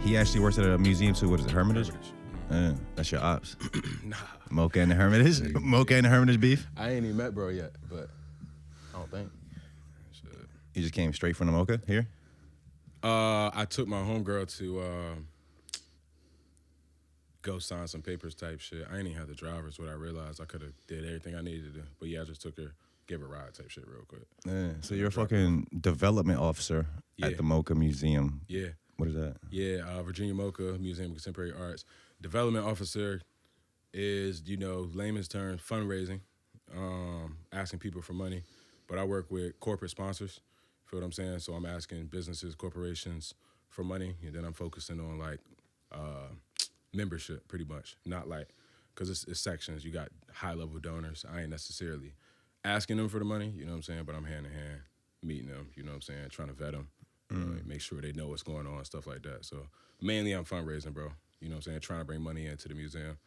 He actually works at a museum too. What is it, Hermitage? That's your ops. Nah. Mocha and the Hermitage? Mocha and the Hermitage beef? I ain't even met bro yet, but I don't think. Shit. You just came straight from the Mocha here? I took my homegirl to go sign some papers type shit. I ain't even had the drivers. What I realized, I could have did everything I needed to do. But yeah, I just took her, gave her a ride type shit real quick. Yeah. So you're a fucking development officer at the Mocha Museum. Yeah. What is that? Yeah, Virginia Mocha Museum of Contemporary Arts. Development officer is, layman's term, fundraising, asking people for money. But I work with corporate sponsors, feel what I'm saying? So I'm asking businesses, corporations for money, and then I'm focusing on, like, membership, pretty much. Not like, because it's sections. You got high-level donors. I ain't necessarily asking them for the money, you know what I'm saying? But I'm hand-in-hand meeting them, you know what I'm saying? Trying to vet them, make sure they know what's going on, stuff like that. So mainly I'm fundraising, bro. You know what I'm saying? Trying to bring money into the museum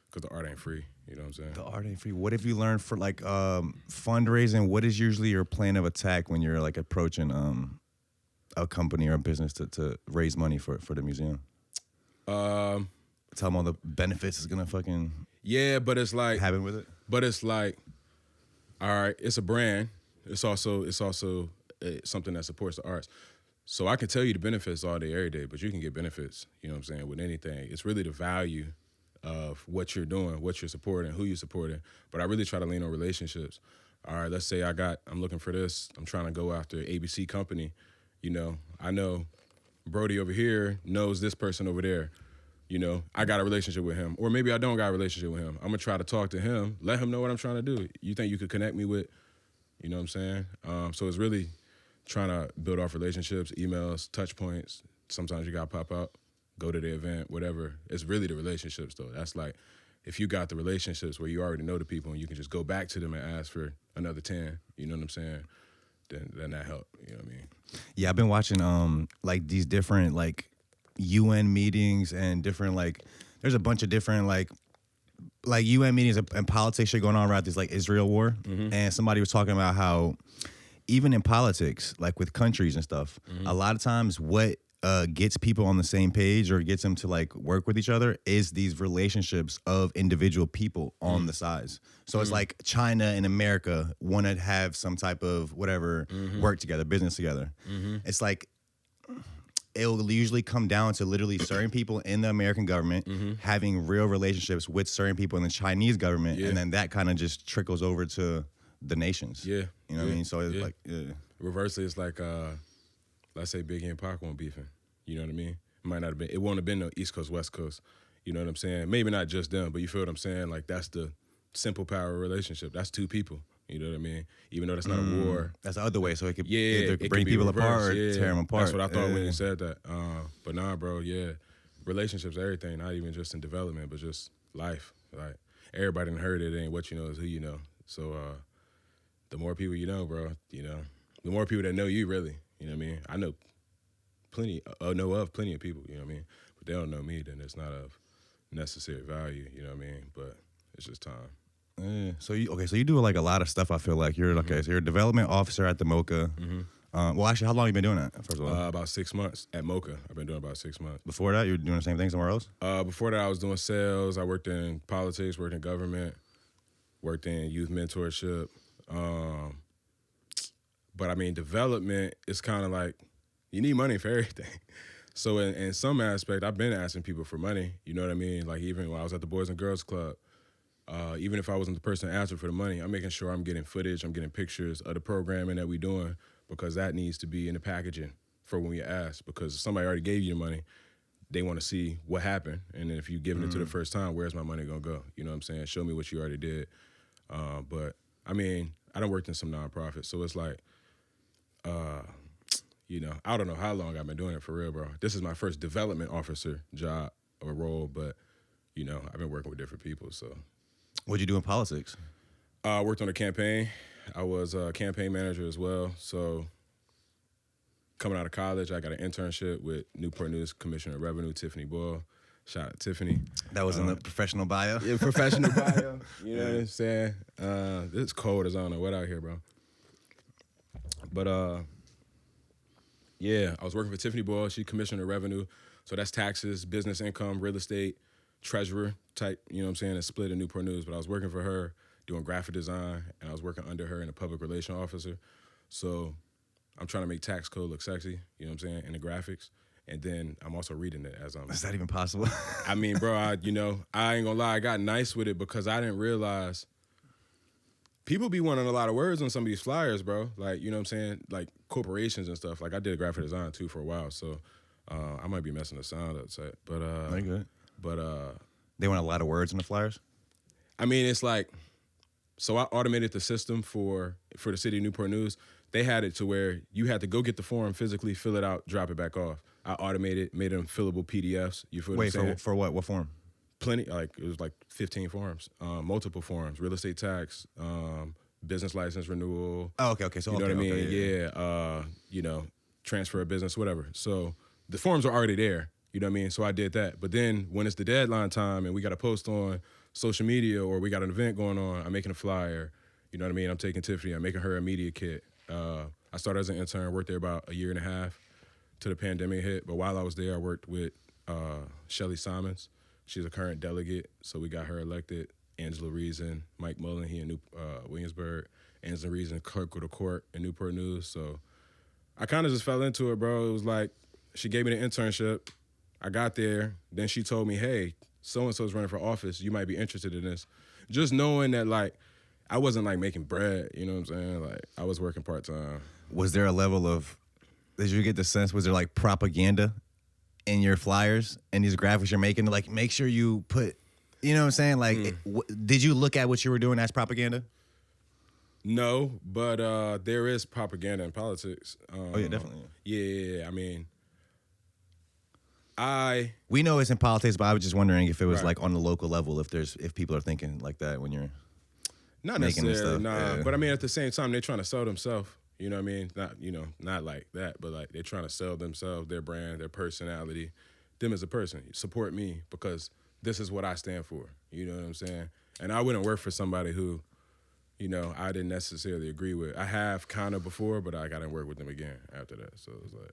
because the art ain't free. You know what I'm saying? The art ain't free. What have you learned for like fundraising? What is usually your plan of attack when you're like approaching a company or a business to raise money for the museum? Tell them all the benefits it's gonna fucking but it's like happen with it. But it's like, all right, it's a brand. It's also something that supports the arts. So I can tell you the benefits all day, every day, but you can get benefits, you know what I'm saying, with anything. It's really the value of what you're doing, what you're supporting, who you're supporting. But I really try to lean on relationships. All right, let's say I'm looking for this. I'm trying to go after ABC company. I know Brody over here knows this person over there. I got a relationship with him. Or maybe I don't got a relationship with him. I'm going to try to talk to him, let him know what I'm trying to do. You think you could connect me with, you know what I'm saying? So it's really trying to build off relationships, emails, touch points. Sometimes you got to pop out, go to the event, whatever. It's really the relationships, though. That's like, if you got the relationships where you already know the people and you can just go back to them and ask for another 10, you know what I'm saying? Then that helped, you know what I mean? Yeah, I've been watching like these different like UN meetings and different like there's a bunch of different like UN meetings and politics shit going on around this like Israel war. And somebody was talking about how even in politics, like with countries and stuff, a lot of times what gets people on the same page or gets them to like work with each other is these relationships of individual people on the sides. So it's like China and America want to have some type of whatever work together, business together. It's like it'll usually come down to literally certain people in the American government having real relationships with certain people in the Chinese government, and then that kind of just trickles over to the nations. Yeah. You know what I mean? So it's like, Reversely, it's like, let's say Biggie and Pac won't beefing. You know what I mean? It won't have been no East Coast, West Coast. You know what I'm saying? Maybe not just them, but you feel what I'm saying? Like, that's the simple power relationship. That's two people. You know what I mean? Even though that's not a war. That's the other way, so it could either bring people apart or tear them apart. That's what I thought when you said that. But nah, bro, relationships, everything, not even just in development, but just life. Like, everybody done heard it ain't what you know is who you know. So the more people you know, bro, the more people that know you, really. You know what I mean? I know of plenty of people, you know what I mean? But they don't know me, then it's not of necessary value, you know what I mean? But it's just time. Yeah. So you do like a lot of stuff. I feel like you're so you're a development officer at the Mocha. Well, actually, how long have you been doing that? First of all, about 6 months at Mocha. I've been doing about 6 months. Before that, you were doing the same thing somewhere else. Before that, I was doing sales. I worked in politics, worked in government, worked in youth mentorship. But I mean, development is kind of like you need money for everything. So in some aspect, I've been asking people for money. You know what I mean? Like even when I was at the Boys and Girls Club. Even if I wasn't the person asking for the money, I'm making sure I'm getting footage, I'm getting pictures of the programming that we doing because that needs to be in the packaging for when we ask. Because if somebody already gave you the money, they want to see what happened. And then if you're giving it to the first time, where's my money going to go? You know what I'm saying? Show me what you already did. But, I mean, I done worked in some nonprofits, so it's like, I don't know how long I've been doing it for real, bro. This is my first development officer job or role, but, I've been working with different people, so. What'd you do in politics? I worked on a campaign. I was a campaign manager as well. So coming out of college, I got an internship with Newport News Commissioner of Revenue, Tiffany Boyle. Shout out to Tiffany. That was in the professional bio? Yeah, professional bio. You know what I'm saying? It's cold as I don't know what out here, bro. But, I was working for Tiffany Boyle. She Commissioner of Revenue. So that's taxes, business income, real estate, treasurer type, you know what I'm saying, and split in Newport News. But I was working for her doing graphic design, and I was working under her in a public relation officer. So I'm trying to make tax code look sexy, you know what I'm saying, in the graphics. And then I'm also reading it as I'm. Is that even possible? I mean, bro, I ain't gonna lie, I got nice with it because I didn't realize people be wanting a lot of words on some of these flyers, bro. Like, you know what I'm saying? Like corporations and stuff. Like I did graphic design too for a while, so I might be messing the sound up, but Very good. But They want a lot of words on the flyers? I mean, it's like, so I automated the system for the city of Newport News. They had it to where you had to go get the form physically, fill it out, drop it back off. I automated, made them fillable PDFs. You feel what I'm saying? Wait, for what? What form? Plenty, like it was like 15 forms, multiple forms, real estate tax, business license renewal. Oh, okay. So you know what I mean? Okay, yeah. You know, transfer of business, whatever. So the forms are already there. You know what I mean? So I did that. But then when it's the deadline time and we got to post on social media or we got an event going on, I'm making a flyer. You know what I mean? I'm taking Tiffany, I'm making her a media kit. I started as an intern, worked there about a year and a half till the pandemic hit. But while I was there, I worked with Shelly Simons. She's a current delegate, so we got her elected. Angela Reason, Mike Mullen, he in Williamsburg. Angela Reason, clerk of the court in Newport News. So I kind of just fell into it, bro. It was like she gave me the internship. I got there. Then she told me, hey, so-and-so's running for office. You might be interested in this. Just knowing that, like, I wasn't, like, making bread. You know what I'm saying? Like, I was working part-time. Was there a level of, did you get the sense, was there, like, propaganda in your flyers and these graphics you're making? Like, make sure you put, you know what I'm saying? Like, did you look at what you were doing as propaganda? No, but there is propaganda in politics. Oh, yeah, definitely. Yeah, I mean, we know it's in politics, but I was just wondering if it was Right. like on the local level, if people are thinking like that when you're not making this necessarily, stuff. nah. Yeah. But I mean, at the same time, they're trying to sell themselves. You know what I mean? Not like that, but like they're trying to sell themselves, their brand, their personality, them as a person. Support me because this is what I stand for. You know what I'm saying? And I wouldn't work for somebody who, you know, I didn't necessarily agree with. I have kind of before, but I got to work with them again after that. So it was like,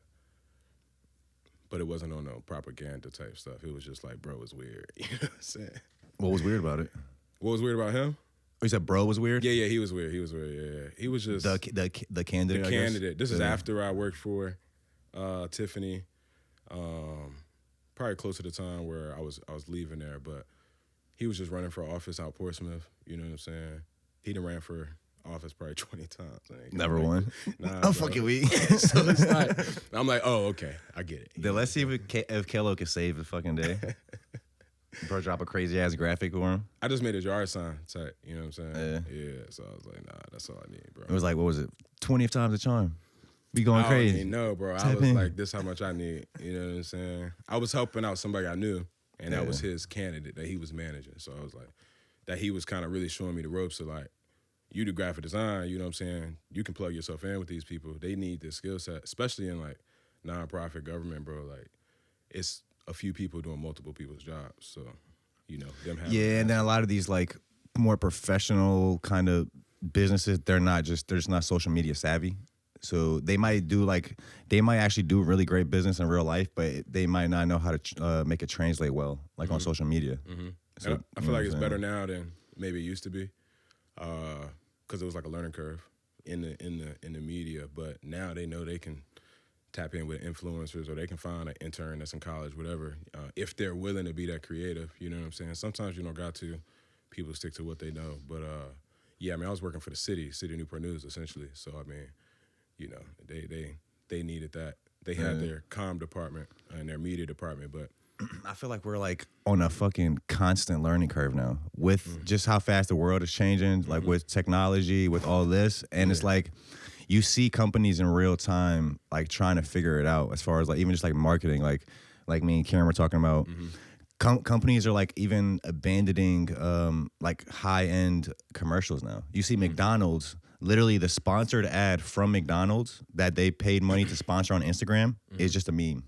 but it wasn't on no propaganda type stuff. It was just like, bro, it's weird. You know what I'm saying? What was weird about it? What was weird about him? Oh, you said bro was weird? Yeah, he was weird. Yeah. He was just The candidate. the I guess? candidate. This is after I worked for Tiffany. Probably close to the time where I was leaving there, but he was just running for office out Portsmouth. You know what I'm saying? He done ran for office probably 20 times. Never won. Nah, I'm bro. fucking weak. So it's like, I'm like, oh, okay, I get it. Then let's see if Kelo can save the fucking day. Bro, drop a crazy ass graphic for him. I just made a yard sign type. You know what I'm saying? Yeah. Yeah. So I was like, nah, that's all I need, bro. It was like, what was it? 20th time's a charm. We going I crazy. don't even know, bro. I Tap was in. like, this how much I need. You know what I'm saying? I was helping out somebody I knew, and that was his candidate that he was managing. So I was like, that he was kind of really showing me the ropes of like, you do graphic design, you know what I'm saying? You can plug yourself in with these people. They need this skill set, especially in like nonprofit government, bro. Like, it's a few people doing multiple people's jobs. So, you know, them having And then a lot of these like more professional kind of businesses, they're just not social media savvy. So they might actually do really great business in real life, but they might not know how to make it translate well, like on social media. Mm-hmm. So, I feel like it's better now than maybe it used to be, because it was like a learning curve in the media. But now they know they can tap in with influencers, or they can find an intern that's in college, whatever, if they're willing to be that creative. You know what I'm saying? Sometimes you don't got to. People stick to what they know. But yeah, I mean, I was working for the city of Newport News essentially. So I mean, you know, they needed that. They had their comm department and their media department, but I feel like we're like on a fucking constant learning curve now with just how fast the world is changing, like with technology, with all this. And it's like you see companies in real time like trying to figure it out as far as like even just like marketing, like me and Karen were talking about. Companies are like even abandoning like high-end commercials now. You see McDonald's, literally the sponsored ad from McDonald's that they paid money to sponsor on Instagram is just a meme.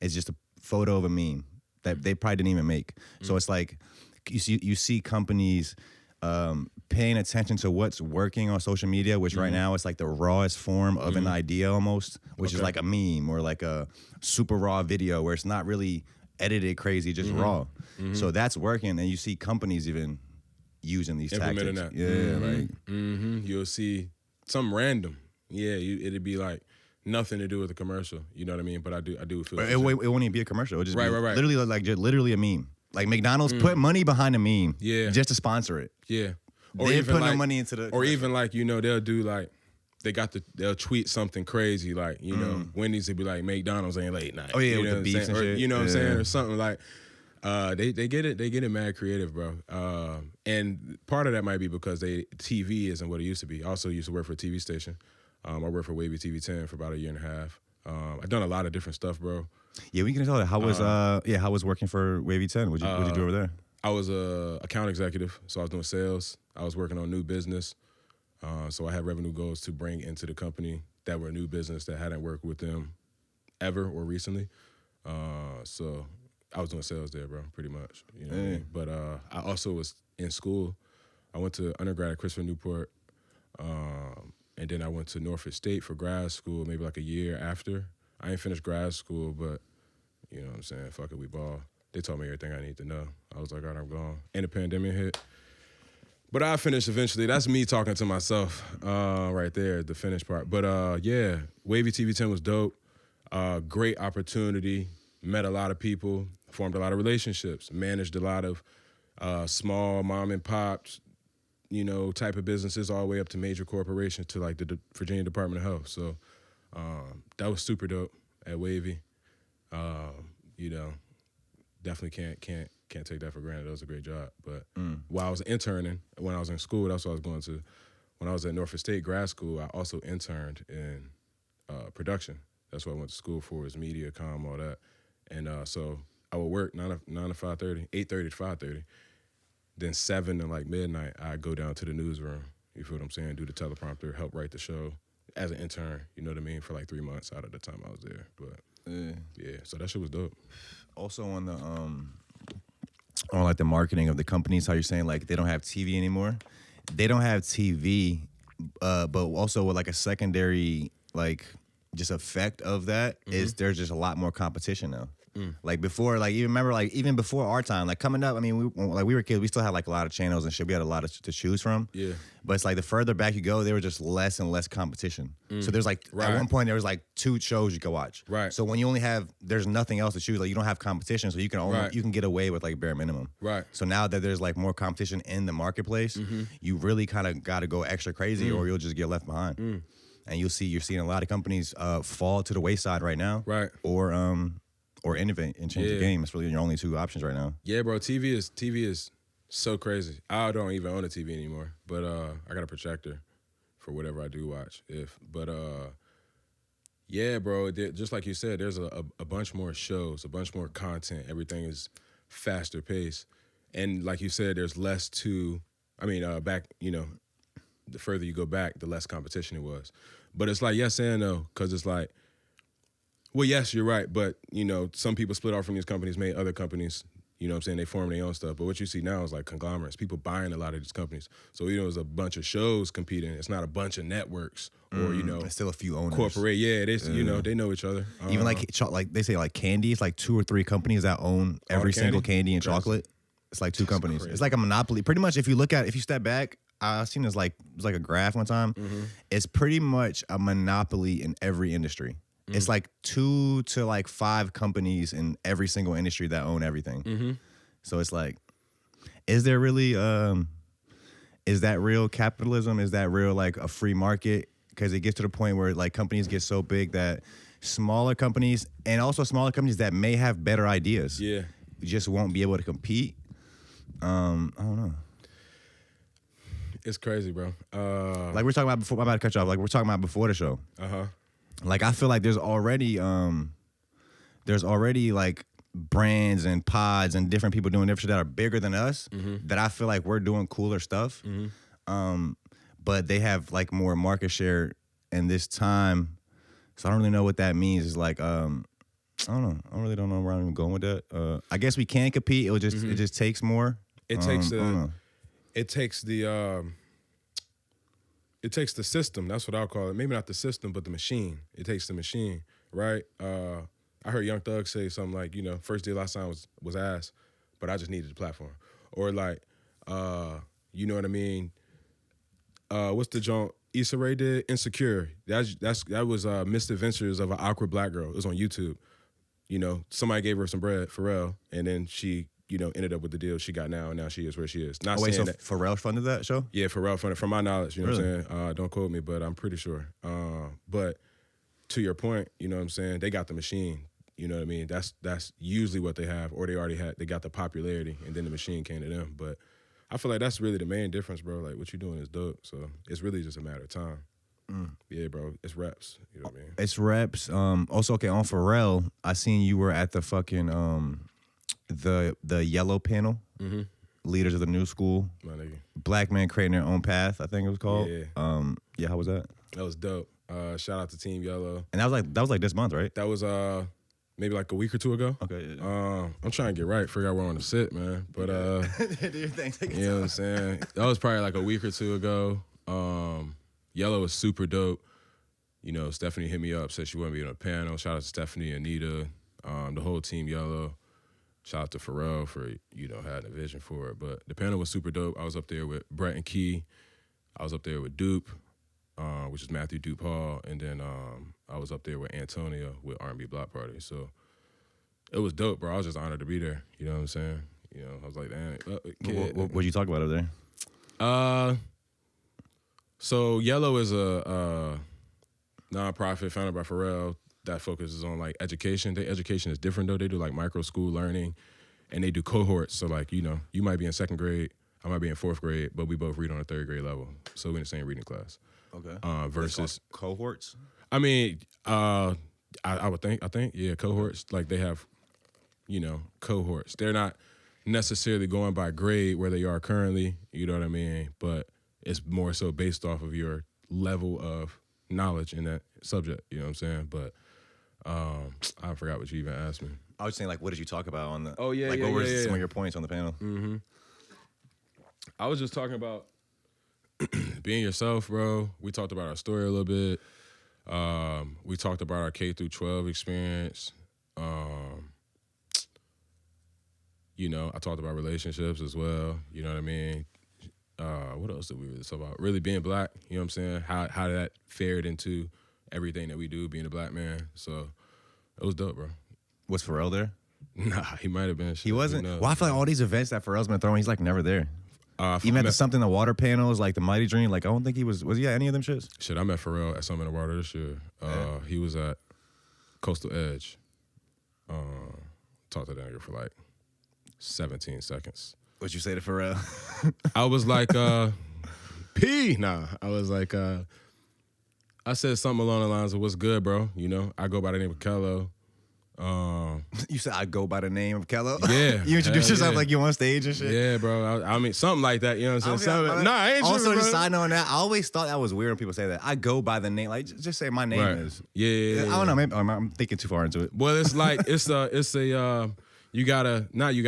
It's just a photo of a meme that they probably didn't even make. So it's like you see companies paying attention to what's working on social media, which right now it's like the rawest form of an idea almost, which is like a meme or like a super raw video where it's not really edited crazy, just raw. So that's working, and you see companies even using these implementing tactics. that. Yeah, like You'll see something random. Yeah, it'd be like nothing to do with the commercial. You know what I mean? But I do feel it won't even be a commercial. It'll just be right. literally like just literally a meme. Like McDonald's put money behind a meme, just to sponsor it. Yeah, Or they even put no money into the. Or even like they'll do like they'll tweet something crazy like Wendy's would be like McDonald's ain't late night. Oh yeah, you with know the beef and or, shit. You know what I'm saying, or something like. They get it mad creative, bro. And part of that might be because TV isn't what it used to be. I also used to work for a TV station. I worked for Wavy TV 10 for about a year and a half. I've done a lot of different stuff, bro. Yeah, we can tell that. How was working for Wavy 10? What'd you do over there? I was a account executive, so I was doing sales. I was working on new business. So I had revenue goals to bring into the company that were new business that hadn't worked with them ever or recently. So I was doing sales there, bro, pretty much. You know what I mean? But I also was in school. I went to undergrad at Christopher Newport, and then I went to Norfolk State for grad school maybe like a year after. I ain't finished grad school, but you know what I'm saying? Fuck it, we ball. They told me everything I need to know. I was like, all right, I'm gone. And the pandemic hit. But I finished eventually. That's me talking to myself right there, the finished part. But yeah, Wavy TV 10 was dope. Great opportunity. Met a lot of people. Formed a lot of relationships. Managed a lot of small mom and pops, type of businesses all the way up to major corporations to like the Virginia Department of Health. So that was super dope at Wavy. Definitely can't take that for granted. That was a great job. But while I was interning, when I was in school, that's what I was going to. When I was at Norfolk State grad school, I also interned in production. That's what I went to school for, is media, comm, all that. And so I would work 9 to 5:30, 8:30 to 5:30. Then 7 to like midnight, I'd go down to the newsroom. You feel what I'm saying? Do the teleprompter, help write the show as an intern. You know what I mean? For like 3 months out of the time I was there. But yeah, so that shit was dope. Also on the on like the marketing of the companies, how you're saying like they don't have TV anymore. They don't have TV, but also with like a secondary like just effect of that is there's just a lot more competition now. Like before, like you remember, like even before our time, like coming up, I mean, we were kids, we still had like a lot of channels and shit. We had a lot to choose from. Yeah. But it's like the further back you go, there was just less and less competition. So there's like at one point there was like 2 shows you could watch. Right. So when you only there's nothing else to choose. Like you don't have competition, so you can you can get away with like bare minimum. Right. So now that there's like more competition in the marketplace, you really kind of got to go extra crazy, or you'll just get left behind. And you're seeing a lot of companies fall to the wayside right now. Right. Or innovate and change the game. It's really your only 2 options right now. Yeah, bro. TV is so crazy. I don't even own a TV anymore, but I got a projector for whatever I do watch. Yeah, bro. Just like you said, there's a bunch more shows, a bunch more content. Everything is faster paced, and like you said, there's less to. I mean, back, the further you go back, the less competition it was. But it's like yes and no, because it's like. Well, yes, you're right, but, some people split off from these companies, made other companies, they form their own stuff. But what you see now is like conglomerates, people buying a lot of these companies. So, it's a bunch of shows competing. It's not a bunch of networks or, it's still a few owners. Corporate, yeah, they know each other. Even like they say like candy, it's like 2 or 3 companies that own every single candy and chocolate. It's like 2 companies. Crazy. It's like a monopoly. Pretty much if you step back, I seen this it was like a graph one time. It's pretty much a monopoly in every industry. It's like 2 to like 5 companies in every single industry that own everything. So it's like, is there really, is that real capitalism? Is that real like a free market? Because it gets to the point where like companies get so big that smaller companies and also smaller companies that may have better ideas just won't be able to compete. I don't know. It's crazy, bro. Like we're talking about before, I'm about to cut you off. Like we're talking about before the show. Like I feel like there's already like brands and pods and different people doing different shit that are bigger than us that I feel like we're doing cooler stuff. But they have like more market share in this time. So I don't really know what that means. It's like I don't know. I really don't know where I'm even going with that. I guess we can compete. It just takes more. It takes it takes the system. That's what I'll call it. Maybe not the system, but the machine. It takes the machine, right? I heard Young Thug say something like, you know, first deal I signed was ass, but I just needed the platform. Or like, you know what I mean? What's the joint Issa Rae did? Insecure. That was Misadventures of an Awkward Black Girl. It was on YouTube. You know, somebody gave her some bread, Pharrell, and then she, you know, ended up with the deal she got now, and now she is where she is. Not wait, saying so that Pharrell funded that show? Yeah, Pharrell funded, from my knowledge, you know Really? what I'm saying? Don't quote me, but I'm pretty sure. But to your point, you know what I'm saying? They got the machine. You know what I mean? That's usually what they have, or they got the popularity, and then the machine came to them. But I feel like that's really the main difference, bro. Like, what you're doing is dope. So it's really just a matter of time. Yeah, bro. It's reps. You know what I mean? It's reps. Also, okay, on Pharrell, I seen you were at the fucking the yellow panel. Mm-hmm. Leaders of the New School. My nigga. Black men creating their own path, I think it was called. Yeah. Yeah, how was that? That was dope. Shout out to Team Yellow. And that was like this month, right? That was maybe like a week or two ago. Okay. I'm trying to get right, figure out where I want to sit, man. But Do your thing. Take you know what I'm saying? That was probably like a week or two ago. Yellow was super dope. You know, Stephanie hit me up, said she wanted to be on a panel. Shout out to Stephanie, Anita, the whole Team Yellow. Shout out to Pharrell for, you know, having a vision for it. But the panel was super dope. I was up there with Brett and Key. I was up there with Dupe, which is Matthew Dupe Hall. And then I was up there with Antonio with R&B Block Party. So it was dope, bro. I was just honored to be there. You know what I'm saying? You know, I was like, damn. What did you talk about over there? So Yellow is a nonprofit founded by Pharrell that focuses on like education. Their education is different though. They do like micro school learning, and they do cohorts. So like, you know, you might be in second grade, I might be in fourth grade, but we both read on a third grade level. So we're in the same reading class. Okay. Versus cohorts. I mean, I would think, yeah, cohorts. Like they have, you know, cohorts. They're not necessarily going by grade where they are currently, you know what I mean? But it's more so based off of your level of knowledge in that subject, you know what I'm saying? But I forgot what you even asked me. I was saying, like, what did you talk about on the? Oh, yeah, like, yeah, what were yeah, some yeah. of your points on the panel? Mm-hmm. I was just talking about being yourself, bro. We talked about our story a little bit. We talked about our K through 12 experience. You know, I talked about relationships as well. You know what I mean? What else did we really talk about? Really being black, you know what I'm saying? How that fared into everything that we do, being a black man. So it was dope, bro. Was Pharrell there? Nah, he might have been. He wasn't? Well, I feel like all these events that Pharrell's been throwing, he's like never there. Even at the water panels, like the Mighty Dream, like I don't think he was he at any of them shits? Shit, I met Pharrell at Something in the Water this year. He was at Coastal Edge. Talked to that nigga for like 17 seconds. What'd you say to Pharrell? I was like, P. Nah, I was like, I said something along the lines of, what's good, bro? You know, I go by the name of Kelo. You said I go by the name of Kelo? Yeah. You introduced yourself like you on stage and shit? Yeah, bro. I mean, something like that, you know what I'm saying? I ain't also, tripping, just bro. side note on that, I always thought that was weird when people say that. I go by the name, like just say my name Right. is. Yeah. I don't know, maybe I'm thinking too far into it. Well, it's like, it's a you gotta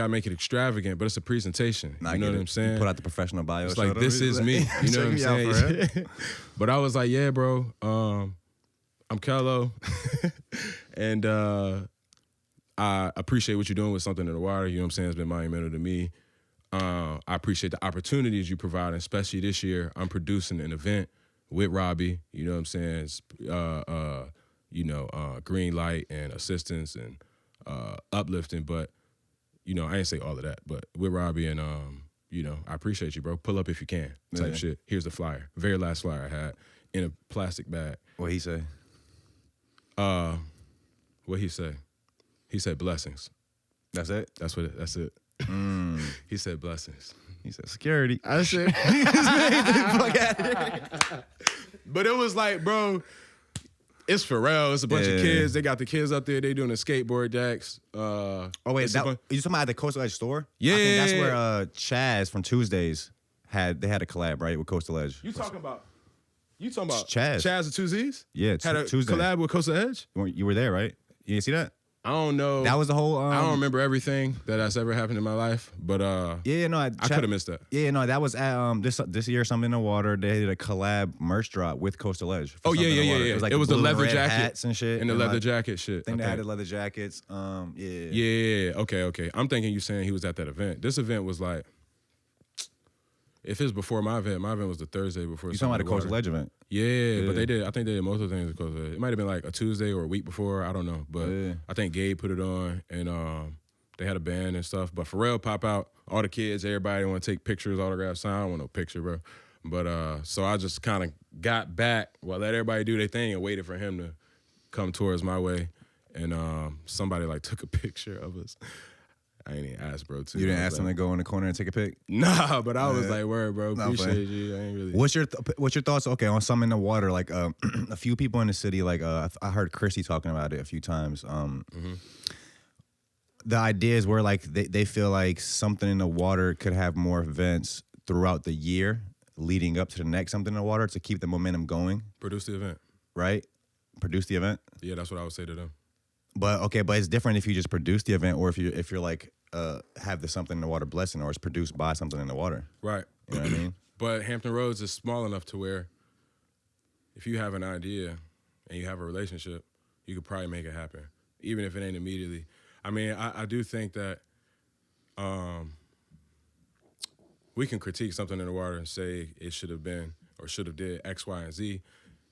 make it extravagant, but it's a presentation. Nah, you know what I'm saying? You put out the professional bio. It's like, this is me. You know what I'm saying? But I was like, yeah, bro, I'm Kelo. And I appreciate what you're doing with Something in the Water. You know what I'm saying? It's been monumental to me. I appreciate the opportunities you provide, and especially this year, I'm producing an event with Robbie. You know what I'm saying? It's, green light and assistance and uplifting. But, you know, I ain't say all of that. But with Robbie and, I appreciate you, bro. Pull up if you can type shit. Here's the flyer. Very last flyer I had in a plastic bag. What'd he say? What'd he say? He said blessings. That's it? That's it. He said blessings. He said security. I said, but it was like, bro, it's Pharrell. It's a bunch of kids. They got the kids up there. They doing the skateboard decks. Oh wait, you talking about the Coastal Edge store? Yeah, I think that's where Chaz from Tuesdays had a collab, right, with Coastal Edge. You talking about Chaz? Chaz and Two Z's? Yeah, had a Tuesday collab with Coastal Edge. You were there, right? You didn't see that? I don't know. That was the whole. I don't remember everything that's ever happened in my life, but I could have missed that. Yeah, no, that was at this year. Something in the Water. They did a collab merch drop with Coastal Edge. For Oh Something in the Water. yeah. It was, like it was the blue and leather red jacket hats and shit, and the leather like, jacket shit. I think they added leather jackets. Yeah. Yeah. Okay. I'm thinking you saying he was at that event. This event was like, if it was before my event was the Thursday before. You talking about the Coastal Edge event? Yeah, but they did. I think they did most of the things at Coastal Edge. It might have been like a Tuesday or a week before. I don't know, but I think Gabe put it on, and they had a band and stuff. But Pharrell pop out, all the kids, everybody want to take pictures, autographs, sign. I don't want no picture, bro. But so I just kind of got back, let everybody do their thing, and waited for him to come towards my way, and somebody like took a picture of us. I ain't even asked, bro. Too. You didn't ask him to go in the corner and take a pic? Nah, but I was like, "Word, bro, appreciate you." I ain't really. What's your thoughts? Okay, on Something in the Water, like a few people in the city, like I heard Chrissy talking about it a few times. The ideas were like they feel like Something in the Water could have more events throughout the year leading up to the next Something in the Water to keep the momentum going. Produce the event, right? Produce the event. Yeah, that's what I would say to them. But it's different if you just produce the event or if you're like have the Something in the Water blessing or it's produced by Something in the Water. Right. You know what I mean? But Hampton Roads is small enough to where if you have an idea and you have a relationship, you could probably make it happen, even if it ain't immediately. I mean, I do think that we can critique Something in the Water and say it should have been or should have did X, Y, and Z.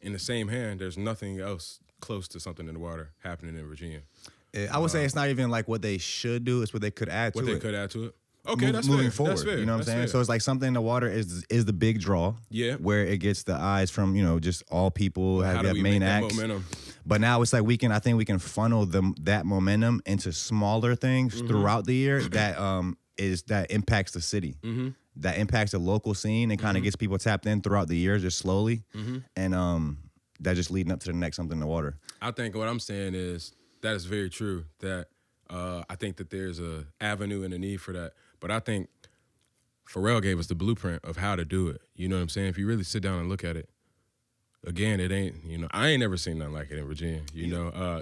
In the same hand, there's nothing else close to Something in the Water happening in Virginia. I would say it's not even like what they should do; it's what they could add to it. What they could add to it. Okay, that's moving fair. forward. That's fair. You know what I'm saying? So it's like Something in the Water is the big draw. Yeah. Where it gets the eyes from just all people have do we main make that acts. momentum? But now it's like I think we can funnel that momentum into smaller things throughout the year that impacts the city. Mm-hmm. That impacts the local scene and kind of gets people tapped in throughout the year just slowly. Mm-hmm. And that just leading up to the next Something in the Water. I think what I'm saying is that is very true. That I think that there's a avenue and a need for that. But I think Pharrell gave us the blueprint of how to do it. You know what I'm saying? If you really sit down and look at it, again, it ain't, I ain't never seen nothing like it in Virginia,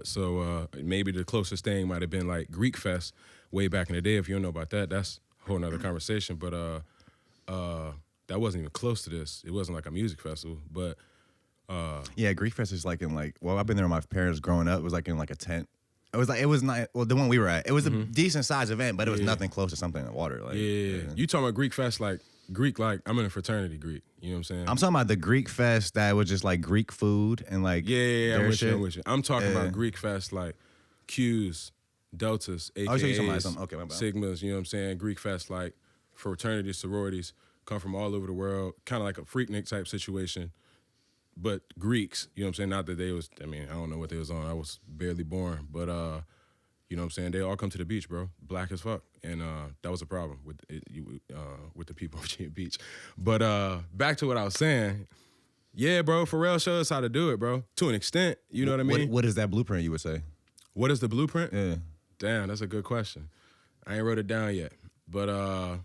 So maybe the closest thing might have been like Greek Fest way back in the day. If you don't know about that, that's a whole nother conversation. But that wasn't even close to this. It wasn't like a music festival. But Greek Fest is like I've been there with my parents growing up. It was like in like a tent. It was not the one we were at. It was a decent sized event, but it was nothing close to Something in the Water. Like, you talking about Greek Fest like I'm in a fraternity Greek. You know what I'm saying? I'm talking about the Greek Fest that was just like Greek food and like I'm with you. I'm talking about Greek Fest like Q's, Deltas, AKAs, okay, my bad. Sigmas. You know what I'm saying? Greek Fest like fraternities, sororities come from all over the world, kind of like a Freaknik type situation. But Greeks, you know what I'm saying? Not that they was, I don't know what they was on. I was barely born. But, you know what I'm saying? They all come to the beach, bro. Black as fuck. And that was a problem with the people of Virginia Beach. But back to what I was saying. Yeah, bro, Pharrell showed us how to do it, bro. To an extent, you know what I mean? What is that blueprint, you would say? What is the blueprint? Yeah. Damn, that's a good question. I ain't wrote it down yet. But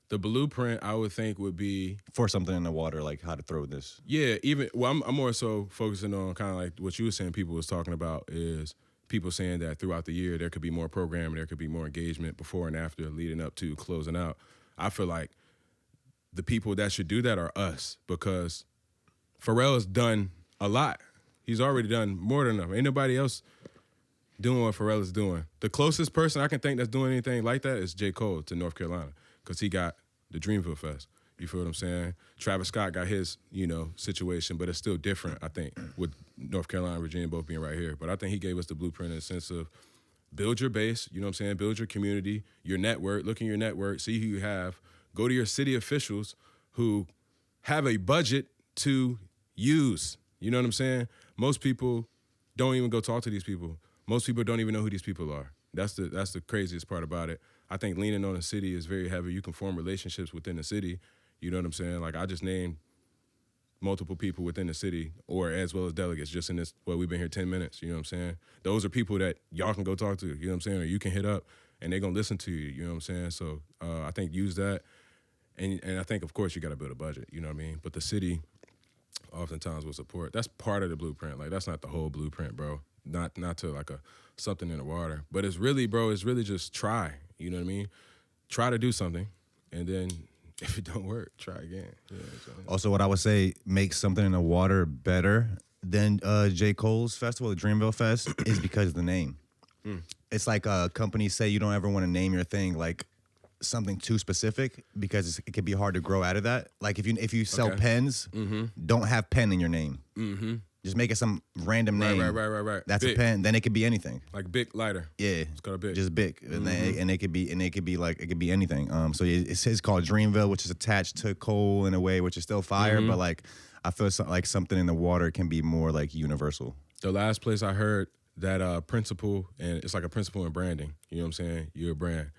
the blueprint, I would think, would be for Something in the Water, like how to throw this. Yeah, I'm more so focusing on kind of like what you were saying. People was talking about is people saying that throughout the year there could be more programming, there could be more engagement before and after, leading up to closing out. I feel like the people that should do that are us because Pharrell has done a lot. He's already done more than enough. Ain't nobody else doing what Pharrell is doing. The closest person I can think that's doing anything like that is J. Cole to North Carolina because he got the Dreamville Fest. You feel what I'm saying? Travis Scott got his, situation, but it's still different, I think, with North Carolina and Virginia both being right here. But I think he gave us the blueprint in the sense of build your base, you know what I'm saying? Build your community, your network, look in your network, see who you have. Go to your city officials who have a budget to use. You know what I'm saying? Most people don't even go talk to these people. Most people don't even know who these people are. That's the craziest part about it. I think leaning on the city is very heavy. You can form relationships within the city. You know what I'm saying? Like I just named multiple people within the city or as well as delegates just in this, we've been here 10 minutes. You know what I'm saying? Those are people that y'all can go talk to, you know what I'm saying? Or you can hit up and they're going to listen to you, you know what I'm saying? So I think use that. And I think, of course, you got to build a budget, you know what I mean? But the city oftentimes will support. That's part of the blueprint. Like that's not the whole blueprint, bro. not to like a something in the water. But it's really, bro, it's really just try. You know what I mean? Try to do something, and then if it don't work, try again. You know what I'm saying? Also, what I would say makes something in the water better than J. Cole's festival, the Dreamville Fest, is because of the name. It's like companies say you don't ever want to name your thing like something too specific because it could be hard to grow out of that. Like if you sell pens, don't have pen in your name. Just make it some random name. Right. That's Bic. a pen. Then it could be anything. Like Bic lighter. Yeah, It's called a Bic. just Bic, and it could be like it could be anything. So it's called Dreamville, which is attached to Cole in a way, which is still fire, but like I feel like something in the water can be more like universal. The last place I heard that principle, and it's like a principle in branding. You know what I'm saying? You're a brand.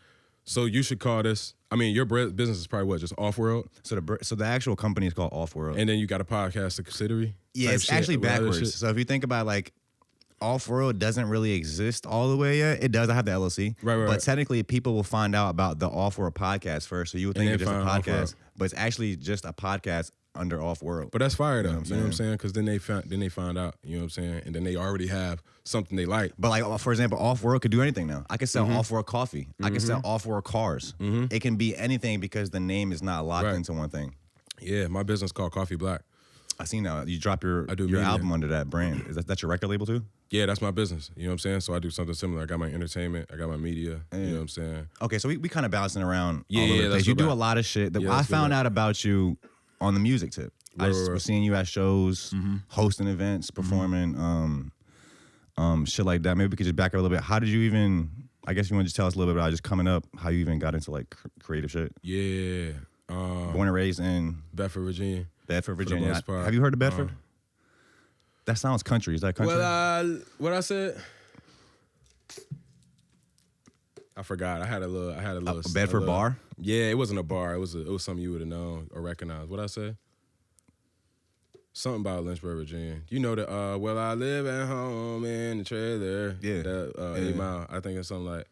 So you should call this, I mean, your business is probably what, just Off-World? So the actual company is called Off-World. And then you got a podcast, subsidiary? Yeah, it's actually backwards. So if you think about like Off-World doesn't really exist all the way yet. It does. I have the LLC. Right. But technically people will find out about the Off-World podcast first. So you would think it's just a podcast. Off-World. But it's actually just a podcast under Off-World. But that's fire though. You know what I'm saying? Because then they find out, you know what I'm saying? And then they already have something they like. But like, for example, Off-World could do anything now. I could sell Off-World coffee. I could sell Off-World cars. It can be anything because the name is not locked into one thing. Yeah, my business called Coffee Black. I seen that. You drop your media. album under that brand. Is that your record label too? Yeah, that's my business. You know what I'm saying? So I do something similar. I got my entertainment. I got my media. You know what I'm saying? Okay, so we kind of bouncing around. Yeah, all over the place. You do back. a lot of shit. That Yeah, I let's go found back. out about you on the music tip. I just was seeing you at shows, hosting events, performing, shit like that. Maybe we could just back up a little bit. How did you even? I guess you want to just tell us a little bit about just coming up, how you even got into like creative shit. Yeah. Born and raised in Bedford, Virginia. Bedford, Virginia. most part. Have you heard of Bedford? That sounds country. Is that country? Well, what I said? I forgot. I had a little. a Bedford little, bar? Yeah, it wasn't a bar. It was something you would have known or recognized. What I say? Something about Lynchburg, Virginia. You know that. Well, I live at home in the trailer. Yeah. That 8 Mile. I think it's something like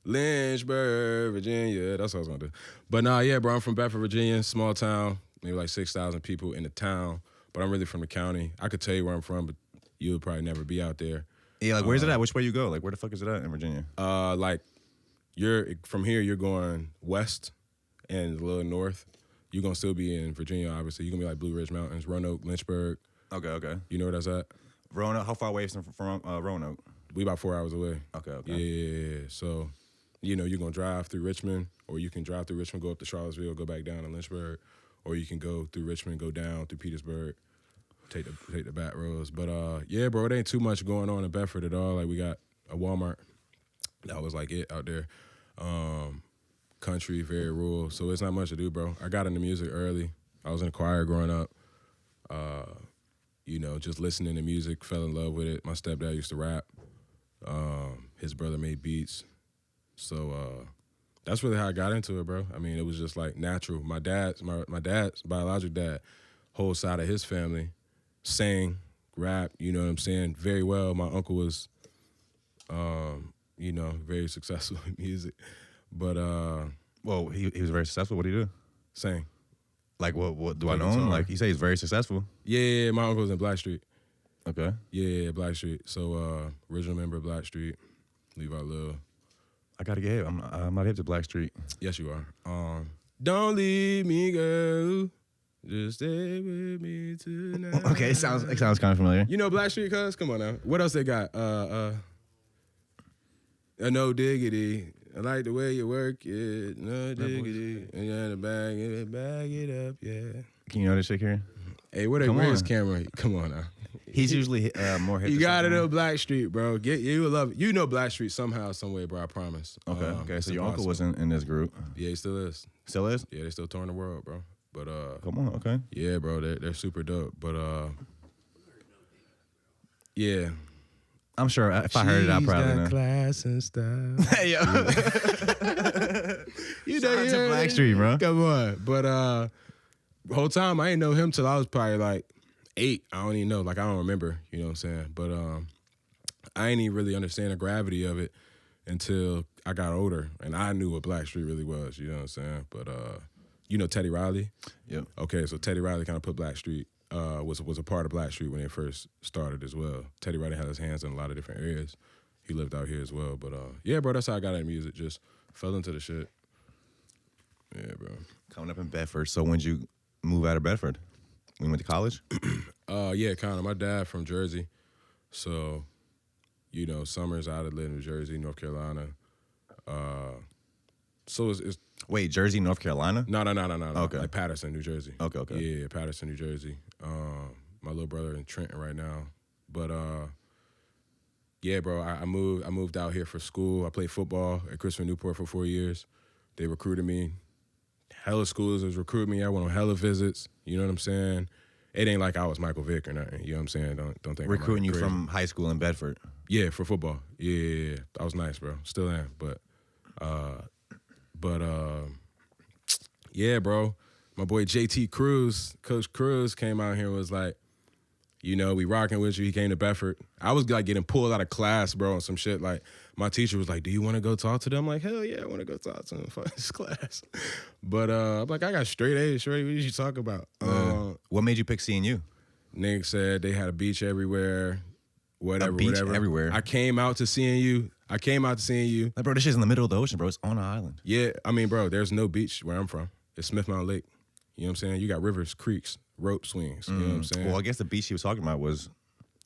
Lynchburg, Virginia. That's what I was gonna do. But nah, yeah, bro. I'm from Bedford, Virginia. Small town. Maybe like 6,000 people in the town. But I'm really from the county. I could tell you where I'm from, but you would probably never be out there. Yeah, like where's it at? Which way you go? Like where the fuck is it at in Virginia? Like you're from here, you're going west and a little north. You're gonna still be in Virginia, obviously. You're gonna be like Blue Ridge Mountains, Roanoke, Lynchburg. Okay. You know where that's at? Roanoke. How far away is it from Roanoke? We about 4 hours away. Okay. Yeah. So, you know, you're gonna drive through Richmond, or you can drive through Richmond, go up to Charlottesville, go back down to Lynchburg, or you can go through Richmond, go down through Petersburg, take the back roads. But yeah, bro, it ain't too much going on in Bedford at all. Like we got a Walmart. That was like it out there. Country, very rural, so it's not much to do, bro. I got into music early. I was in a choir growing up. You know, just listening to music, fell in love with it. My stepdad used to rap. His brother made beats. So that's really how I got into it, bro. I mean, it was just like natural. My dad's biological dad, whole side of his family, sang, rap, you know what I'm saying, very well. My uncle was, you know, very successful in music. But well, he was very successful. What did he do? sang. Like what do I know him? Like you say he's very successful. Yeah, my uncle was in Blackstreet. Okay. Yeah, Blackstreet. So original member of Blackstreet, Levi Lil. I gotta get hip. I'm not hip to Blackstreet. Yes, you are. Don't leave me, girl. Just stay with me tonight. Okay, it sounds kind of familiar. You know Blackstreet, cuz? Come on now. What else they got? No diggity. I like the way you work it. No diggity. And you're to bag it up, yeah. Can you know this shit here? Hey, where's camera? Come on now. He's usually more hip. You got it on Blackstreet, bro. You will love it. You know Blackstreet somehow, some way, bro. I promise. Okay. So your uncle was in this group. Yeah, he still is. Still is? Yeah, they still touring the world, bro. But come on, okay. yeah, bro, they're super dope. But yeah. I'm sure if I heard it, I probably know. Class and style. Hey yo. You Shout out to Blackstreet, bro. Come on. But the whole time I ain't know him till I was probably like 8. I don't even know. Like I don't remember, you know what I'm saying? But I ain't even really understand the gravity of it until I got older and I knew what Blackstreet really was, you know what I'm saying? But you know Teddy Riley? Yep. Okay, so Teddy Riley kind of put Blackstreet was a part of Blackstreet when they first started as well. Teddy Riley had his hands in a lot of different areas. He lived out here as well. But yeah, bro, that's how I got into music. Just fell into the shit. Yeah, bro. Coming up in Bedford. So when'd you move out of Bedford? When you went to college? Yeah, kind of. My dad from Jersey. So, you know, summers I lived in New Jersey, North Carolina. So it's Wait, Jersey, North Carolina? No. Okay. Like Patterson, New Jersey. Okay. Yeah, Patterson, New Jersey. My little brother in Trenton right now. But yeah, bro, I moved out here for school. I played football at Christopher Newport for 4 years. They recruited me. Hella schools was recruiting me. I went on hella visits. You know what I'm saying? It ain't like I was Michael Vick or nothing. You know what I'm saying? Don't think Recruiting I'm you crazy. from high school in Bedford. Yeah, for football. Yeah. That was nice, bro. Still am. But yeah, bro. My boy JT Cruz, Coach Cruz came out here and was like, you know, we rocking with you. He came to Bedford. I was like getting pulled out of class, bro, and some shit. Like, my teacher was like, do you want to go talk to them? I'm like, hell yeah, I want to go talk to them for this class. But I'm like, I got straight A's, shorty. What did you talk about? What made you pick CNU? Nick said they had a beach everywhere, whatever, A beach whatever. everywhere? I came out to CNU. Like, bro, this shit's in the middle of the ocean, bro. It's on an island. Yeah, I mean, bro, there's no beach where I'm from. It's Smith Mountain Lake. You know what I'm saying? You got rivers, creeks, rope swings. You know what I'm saying? Well, I guess the beach he was talking about was,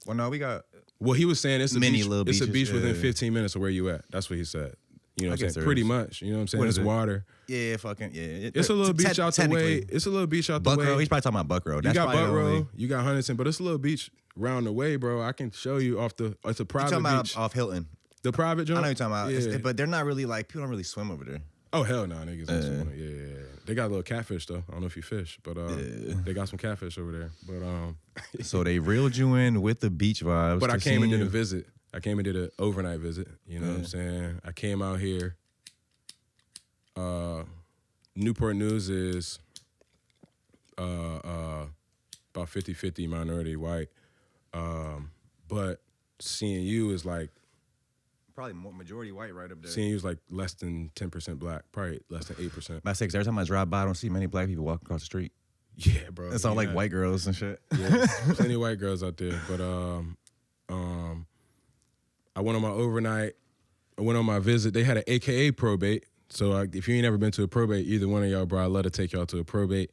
well, no, we got Well, he was saying it's a many beach, little it's a beaches, beach within yeah. 15 minutes of where you at. That's what he said. You know what I'm guess saying? there Pretty is. much. You know what I'm saying? What is It's it? water. Yeah, fucking, yeah. It's a little beach out the way. Technically. It's a little beach out the Buck way. Row. He's probably talking about Buck Row. You That's got probably Buck the only- Row, you got Huntington, but it's a little beach round the way, bro. I can show you off the. It's a You private talking about beach. off Hilton. The private joint. I know you're talking about, Yeah. but they're not really like, people don't really swim over there. Oh hell no, niggas don't swim. Yeah. They got a little catfish though. I don't know if you fish, but they got some catfish over there. But So they reeled you in with the beach vibes. But I to came and did a CNU. visit. I came and did an overnight visit. You know what I'm saying? I came out here. Newport News is about 50-50 minority white. But CNU is like, Probably more majority white right up there. CNU is like less than 10% black, probably less than 8%. My six, every time I drive by, I don't see many black people walking across the street. Yeah, bro. It's all like white girls and shit. Yeah, plenty of white girls out there. But I went on my overnight. I went on my visit. They had an AKA probate. So if you ain't ever been to a probate, either one of y'all, bro, I'd love to take y'all to a probate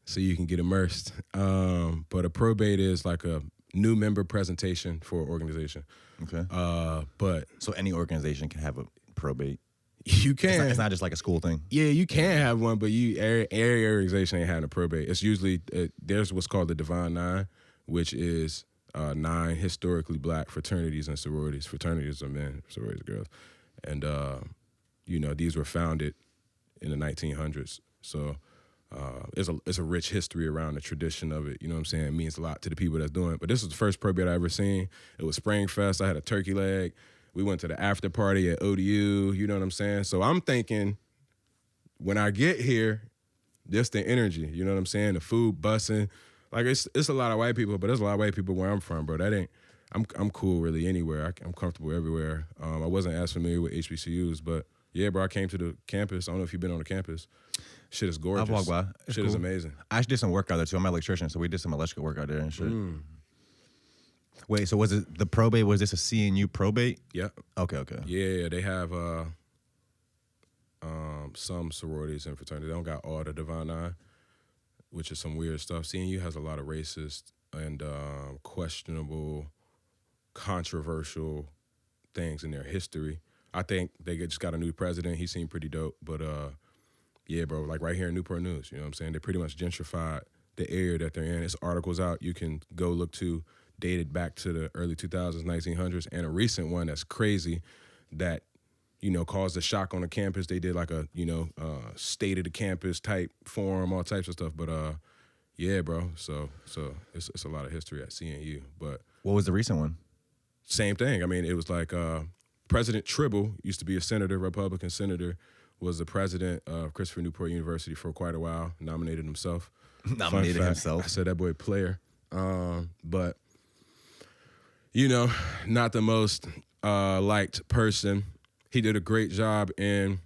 so you can get immersed. But a probate is like a new member presentation for an organization. Okay. But So any organization can have a probate. you can. It's not just like a school thing. Yeah, you can have one, but every organization ain't having a probate. It's usually, there's what's called the Divine Nine, which is 9 historically black fraternities and sororities. Fraternities are men, sororities are girls. And, you know, these were founded in the 1900s. So it's a rich history around the tradition of it. You know what I'm saying? It means a lot to the people that's doing it. But this was the first probate I ever seen. It was Spring Fest. I had a turkey leg. We went to the after party at ODU. You know what I'm saying? So I'm thinking when I get here, just the energy. You know what I'm saying? The food busting. Like it's a lot of white people, but there's a lot of white people where I'm from, bro. That ain't. I'm cool really anywhere. I'm comfortable everywhere. I wasn't as familiar with HBCUs, but yeah, bro. I came to the campus. I don't know if you've been on the campus. Shit is gorgeous. I've walked by. It's Shit is cool. amazing. I actually did some work out there too. I'm an electrician, so we did some electrical work out there and shit. Wait, so was it the probate? Was this a CNU probate? Yeah. Okay. Yeah, they have some sororities and fraternities. They don't got all the Divine Nine, which is some weird stuff. CNU has a lot of racist and questionable, controversial things in their history. I think they just got a new president. He seemed pretty dope. But yeah, bro, like right here in Newport News, you know what I'm saying? They pretty much gentrified the area that they're in. It's articles out you can go look to, dated back to the early 2000s, 1900s, and a recent one that's crazy that, you know, caused a shock on the campus. They did like a, you know, state of the campus type forum, all types of stuff. But yeah, bro, so it's a lot of history at CNU. But What was the recent one? same thing. I mean, it was like President Tribble used to be a senator, Republican senator, was the president of Christopher Newport University for quite a while, nominated himself. Nominated Fun fact, himself. I said that boy player. But, you know, not the most liked person. He did a great job in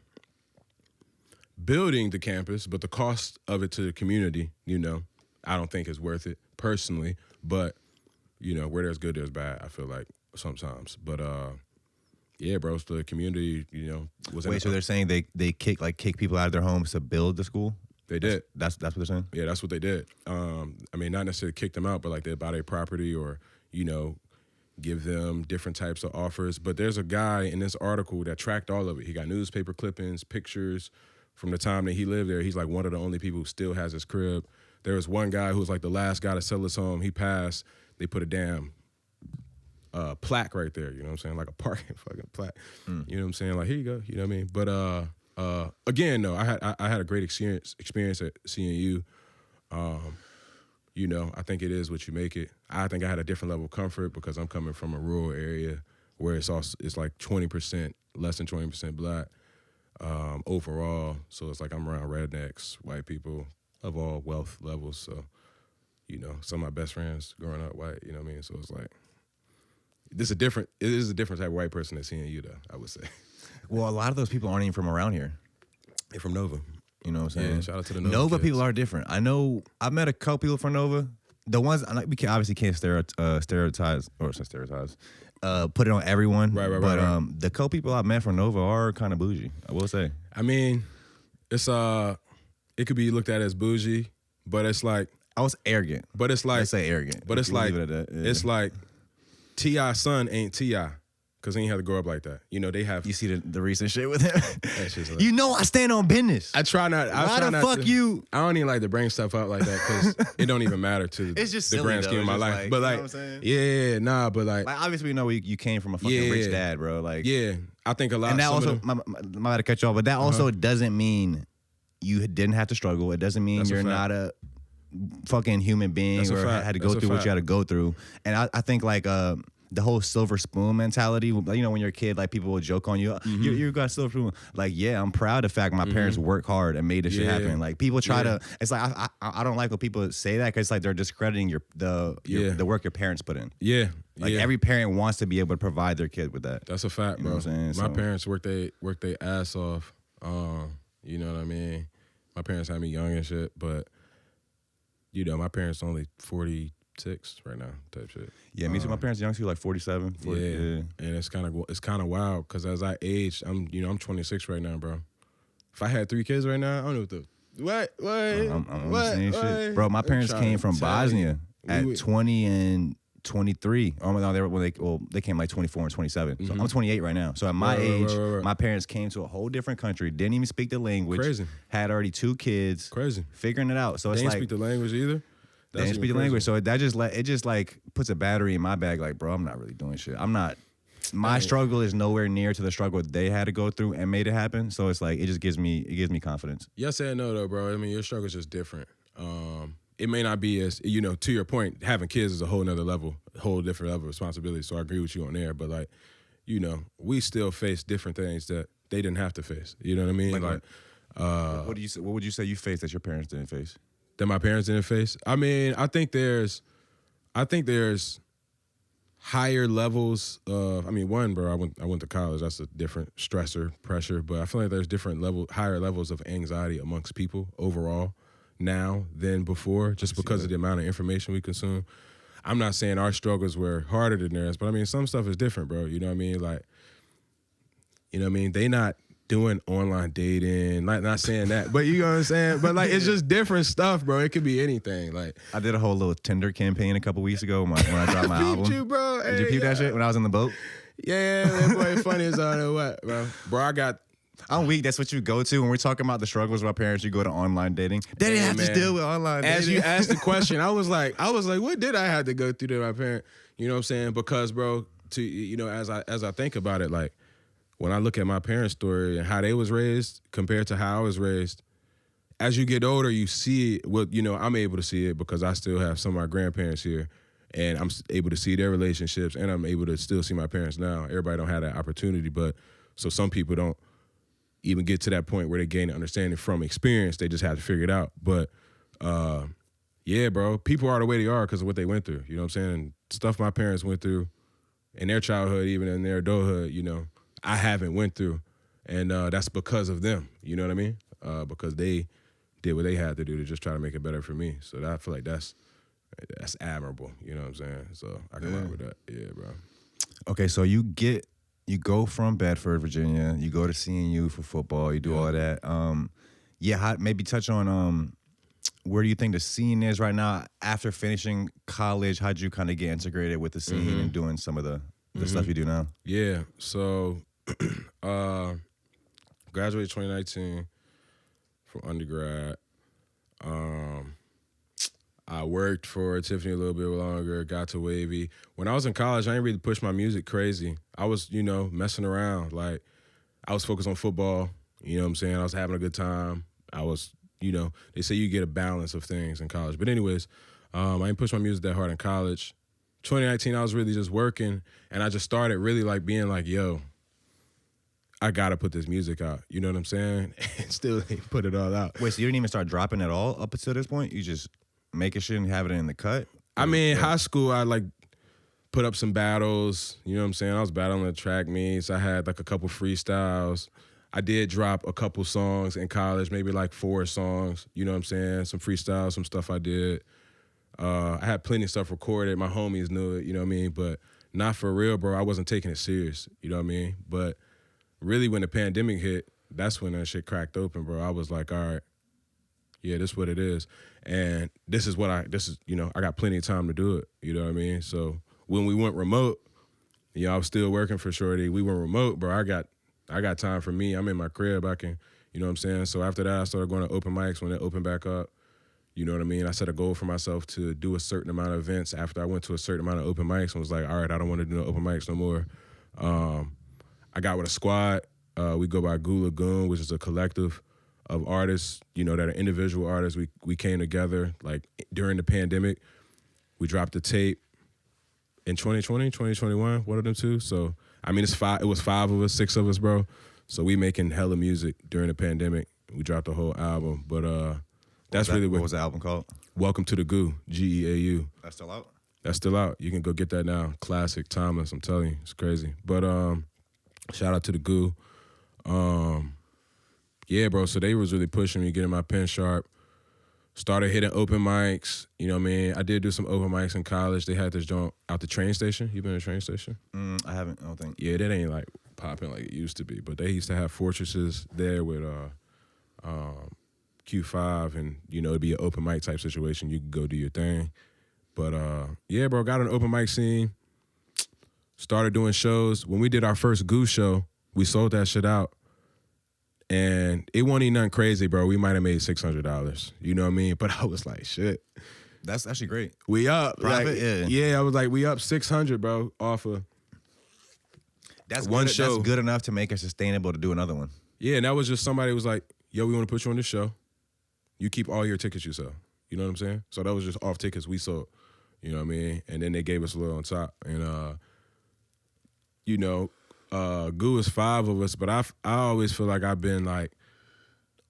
building the campus, but the cost of it to the community, you know, I don't think is worth it. personally, but you know, where there's good, there's bad. I feel like sometimes, but yeah, bro, so the community, you know, was. Wait, so they're saying they kick people out of their homes to build the school? They did. That's what they're saying? Yeah, that's what they did. I mean, not necessarily kick them out, but like they buy their property or, you know, give them different types of offers. But there's a guy in this article that tracked all of it. He got newspaper clippings, pictures from the time that he lived there. He's like one of the only people who still has his crib. There was one guy who was like the last guy to sell his home. He passed. They put a damn plaque right there, you know what I'm saying? Like a parking fucking plaque. You know what I'm saying? Like, here you go, you know what I mean? But again, no, I had a great experience at CNU. You know, I think it is what you make it. I think I had a different level of comfort because I'm coming from a rural area where it's like 20%, less than 20% black overall. So it's like I'm around rednecks, white people of all wealth levels. So, you know, some of my best friends growing up white, you know what I mean? So it's like, it is a different type of white person that's seeing you though, I would say. Well, a lot of those people aren't even from around here. They're from Nova. You know what I'm saying? Yeah, shout out to the Nova kids. People are different. I know I've met a couple people from Nova. The ones we obviously can't stereotype, put it on everyone. Right. But the couple people I've met from Nova are kind of bougie, I will say. I mean, it's it could be looked at as bougie, but it's like I was arrogant. But it's like I say arrogant. But it's like it's like T.I.'s son ain't T.I. because he ain't have to grow up like that. You know, they have. You see the recent shit with him? Like, you know I stand on business. I try not. Why the fuck you? I don't even like to bring stuff up like that because it don't even matter to it's just the grand scheme of my life. But like, yeah, nah, but like obviously we know you came from a fucking rich dad, bro. Like, yeah, I think a lot. And that also, my bad to cut you off, but that also doesn't mean you didn't have to struggle. It doesn't mean you're not a fucking human being or had to go through what you had to go through. And I think like the whole silver spoon mentality, you know, when you're a kid, like people will joke on you, you got a silver spoon. Like, yeah, I'm proud of the fact my parents work hard and made this shit happen. Like people try to, it's like I don't like when people say that because it's like they're discrediting the work your parents put in. Yeah. Like every parent wants to be able to provide their kid with that. That's a fact, bro. You know what I'm saying? My parents worked their ass off. You know what I mean? My parents had me young and shit, but you know, my parents only 46 right now, type shit. Yeah, me too. My parents young too, like 47. 40, yeah, and it's kind of wild because as I age, I'm 26 right now, bro. If I had 3 kids right now, I don't know what the I'm shit. Bro, my parents came from Bosnia at 20 and 23. Oh no, they came like 24 and 27. So I'm 28 right now. So at my age, my parents came to a whole different country, didn't even speak the language. Crazy. Had already 2 kids. Crazy. Figuring it out. So they it's didn't like speak the language either. They didn't speak the language. So that just like puts a battery in my bag. Like, bro, I'm not really doing shit. I'm not. My struggle is nowhere near to the struggle they had to go through and made it happen. So it's like it gives me confidence. Yes and no though, bro. I mean, your struggle is just different. It may not be as, you know, to your point, having kids is a whole nother level, a whole different level of responsibility. So I agree with you on there. But like, you know, we still face different things that they didn't have to face. You know what I mean? Like what would you say you faced that your parents didn't face? That my parents didn't face? I mean, I think there's higher levels of, I mean, one, bro, I went to college. That's a different stressor, pressure. But I feel like there's higher levels of anxiety amongst people overall now than before, just because of the amount of information we consume. I'm not saying our struggles were harder than theirs, but I mean, some stuff is different, bro. You know what I mean? Like, you know what I mean? They not doing online dating, not saying that, but you know what I'm saying? But like, it's just different stuff, bro. It could be anything. Like, I did a whole little Tinder campaign a couple weeks ago when I dropped my album. You, bro. Did you peep that shit when I was in the boat? Yeah, that boy funny as all know what, bro. Bro, I'm weak. That's what you go to when we're talking about the struggles with our parents. You go to online dating. They didn't have to deal with online dating. As you asked the question, I was like, what did I have to go through to my parent? You know what I'm saying? Because, bro, as I think about it, like when I look at my parents' story and how they was raised compared to how I was raised, as you get older, you see it. Well, you know, I'm able to see it because I still have some of my grandparents here, and I'm able to see their relationships, and I'm able to still see my parents now. Everybody don't have that opportunity, but so some people don't even get to that point where they gain understanding from experience. They just have to figure it out. But yeah, bro, people are the way they are because of what they went through. You know what I'm saying? And stuff my parents went through in their childhood, even in their adulthood, you know, I haven't went through. And that's because of them. You know what I mean? Because they did what they had to do to just try to make it better for me. So I feel like that's That's admirable. You know what I'm saying? So I can rock with that. Yeah, bro. Okay, so you go from Bedford, Virginia. You go to CNU for football. You do all that. Maybe touch on where do you think the scene is right now after finishing college? How'd you kind of get integrated with the scene and doing some of the stuff you do now? Yeah. So graduated 2019 from undergrad. I worked for Tiffany a little bit longer, got to Wavy. When I was in college, I didn't really push my music crazy. I was, messing around. Like, I was focused on football. You know what I'm saying? I was having a good time. I was, they say you get a balance of things in college. But anyways, I didn't push my music that hard in college. 2019, I was really just working, and I just started really, like, being like, yo, I got to put this music out. You know what I'm saying? And still ain't put it all out. Wait, so you didn't even start dropping at all up until this point? You just making shit and having it in the cut? I mean, high school, I like put up some battles. You know what I'm saying? I was battling the track meets. I had like a couple freestyles. I did drop a couple songs in college, maybe like 4 songs. You know what I'm saying? Some freestyles, some stuff I did. I had plenty of stuff recorded. My homies knew it, you know what I mean? But not for real, bro. I wasn't taking it serious, you know what I mean? But really when the pandemic hit, that's when that shit cracked open, bro. I was like, all right, yeah, this is what it is. And I got plenty of time to do it. You know what I mean? So when we went remote, I was still working for Shorty. We went remote, bro. I got time for me. I'm in my crib. I can, you know what I'm saying? So after that, I started going to open mics when it opened back up. You know what I mean? I set a goal for myself to do a certain amount of events after I went to a certain amount of open mics and was like, all right, I don't want to do no open mics no more. I got with a squad. We go by Goo Lagoon, which is a collective of artists, that are individual artists. We came together like during the pandemic. We dropped a tape in 2020, 2021, one of them two. So, I mean, it was 5 of us, 6 of us, bro. So we making hella music during the pandemic. We dropped a whole album. But what was the album called? Welcome to the Goo, Geau. That's still out? That's still out. You can go get that now. Classic, timeless, I'm telling you. It's crazy. But shout out to the Goo. Yeah, bro, so they was really pushing me, getting my pen sharp. Started hitting open mics, you know what I mean? I did do some open mics in college. They had this joint out the train station. You been to the train station? I haven't, I don't think. Yeah, that ain't like popping like it used to be. But they used to have fortresses there with Q5 and, it'd be an open mic type situation. You could go do your thing. But yeah, bro, got an open mic scene. Started doing shows. When we did our first Goose show, we sold that shit out. And it wasn't even nothing crazy, bro. We might have made $600. You know what I mean? But I was like, shit. That's actually great. We up. Profit, yeah, I was like, we up 600, bro, off of that's one good, show. That's good enough to make it sustainable to do another one. Yeah, and that was just somebody was like, yo, we want to put you on this show. You keep all your tickets you sell. You know what I'm saying? So that was just off tickets we sold. You know what I mean? And then they gave us a little on top. And, Goo is 5 of us, but I always feel like I've been like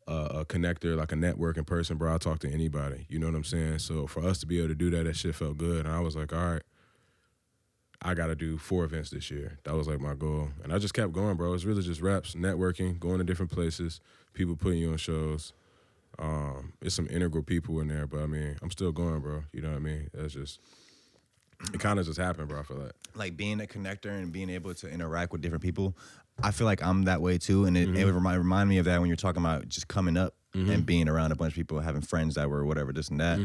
a connector, like a networking person, bro. I talk to anybody, you know what I'm saying? So for us to be able to do that, that shit felt good. And I was like, all right, I got to do 4 events this year. That was like my goal. And I just kept going, bro. It's really just reps, networking, going to different places, people putting you on shows. It's some integral people in there, but I mean, I'm still going, bro. You know what I mean? That's just... It kind of just happened, bro, I feel like being a connector and being able to interact with different people, I feel like I'm that way too. And it would remind me of that when you're talking about just coming up and being around a bunch of people, having friends that were whatever, this and that.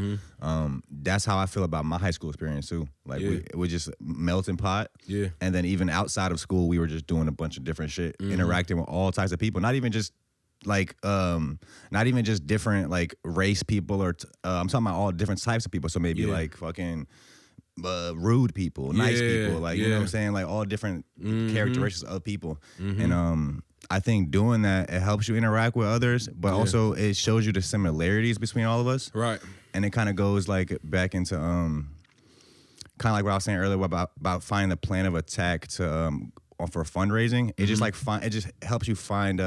That's how I feel about my high school experience too. Like we just melting pot. Yeah. And then even outside of school, we were just doing a bunch of different shit, interacting with all types of people, not even just different like race people or I'm talking about all different types of people. So maybe like fucking rude people, nice people, like you know what I'm saying, like all different characteristics of people. And I think doing that, it helps you interact with others, but also it shows you the similarities between all of us, right? And it kind of goes like back into kind of like what I was saying earlier about finding the plan of attack to for fundraising. It just like it just helps you find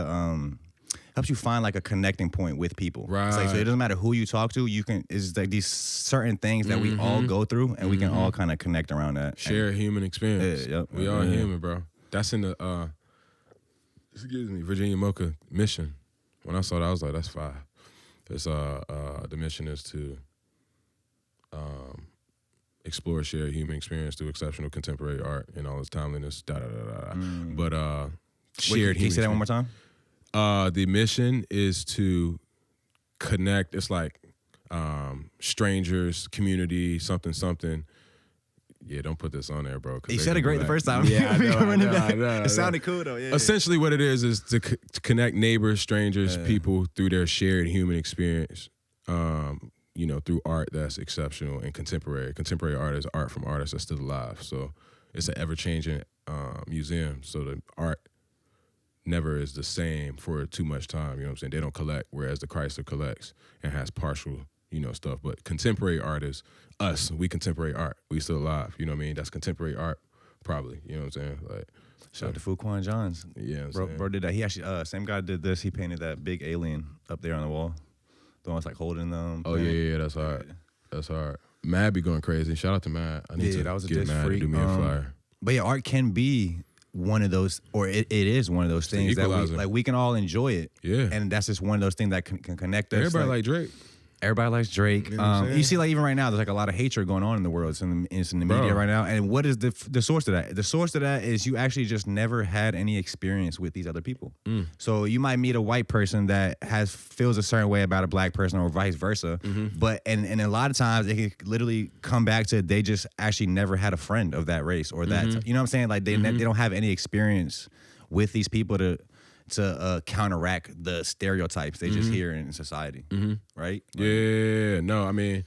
like a connecting point with people. Right. It's like, so it doesn't matter who you talk to. It's like these certain things that we all go through, and we can all kind of connect around that. Share a human experience. Yeah, yep. We are human, bro. That's in the Virginia Mocha mission. When I saw that, I was like, that's fire. It's the mission is to explore shared human experience through exceptional contemporary art and all its timeliness. But shared Can you say that one more time? The mission is to connect. It's like strangers, community, something. Yeah, don't put this on there, bro. You said it great the first time. Yeah, I know. It sounded cool though. Yeah. Essentially, what it is to connect neighbors, strangers, people through their shared human experience. Through art that's exceptional and contemporary. Contemporary art is art from artists that's still alive. So it's an ever-changing museum. So the art never is the same for too much time. You know what I'm saying? They don't collect, whereas the Chrysler collects and has partial, stuff. But contemporary art is us. We contemporary art. We still alive. You know what I mean? That's contemporary art, probably. You know what I'm saying? Like, shout out to Fuquan Johns. Yeah, bro did that. He actually, same guy did this. He painted that big alien up there on the wall. The one that's like holding them. Oh yeah, that's hard. That's hard. Mad be going crazy. Shout out to Mad. I need to that was a get diss Mad freak. to do me a flyer. But yeah, art can be one of those, or it is one of those things that we can all enjoy it. Yeah, and that's just one of those things that can connect us. Everybody like Drake. Everybody likes Drake. You know you see, like even right now, there's like a lot of hatred going on in the world. It's in the media right now. And what is the source of that? The source of that is you actually just never had any experience with these other people. So you might meet a white person that feels a certain way about a black person, or vice versa. But and a lot of times it can literally come back to they just actually never had a friend of that race or that. You know what I'm saying? Like they don't have any experience with these people to counteract the stereotypes they just hear in society, right? Yeah, no, I mean,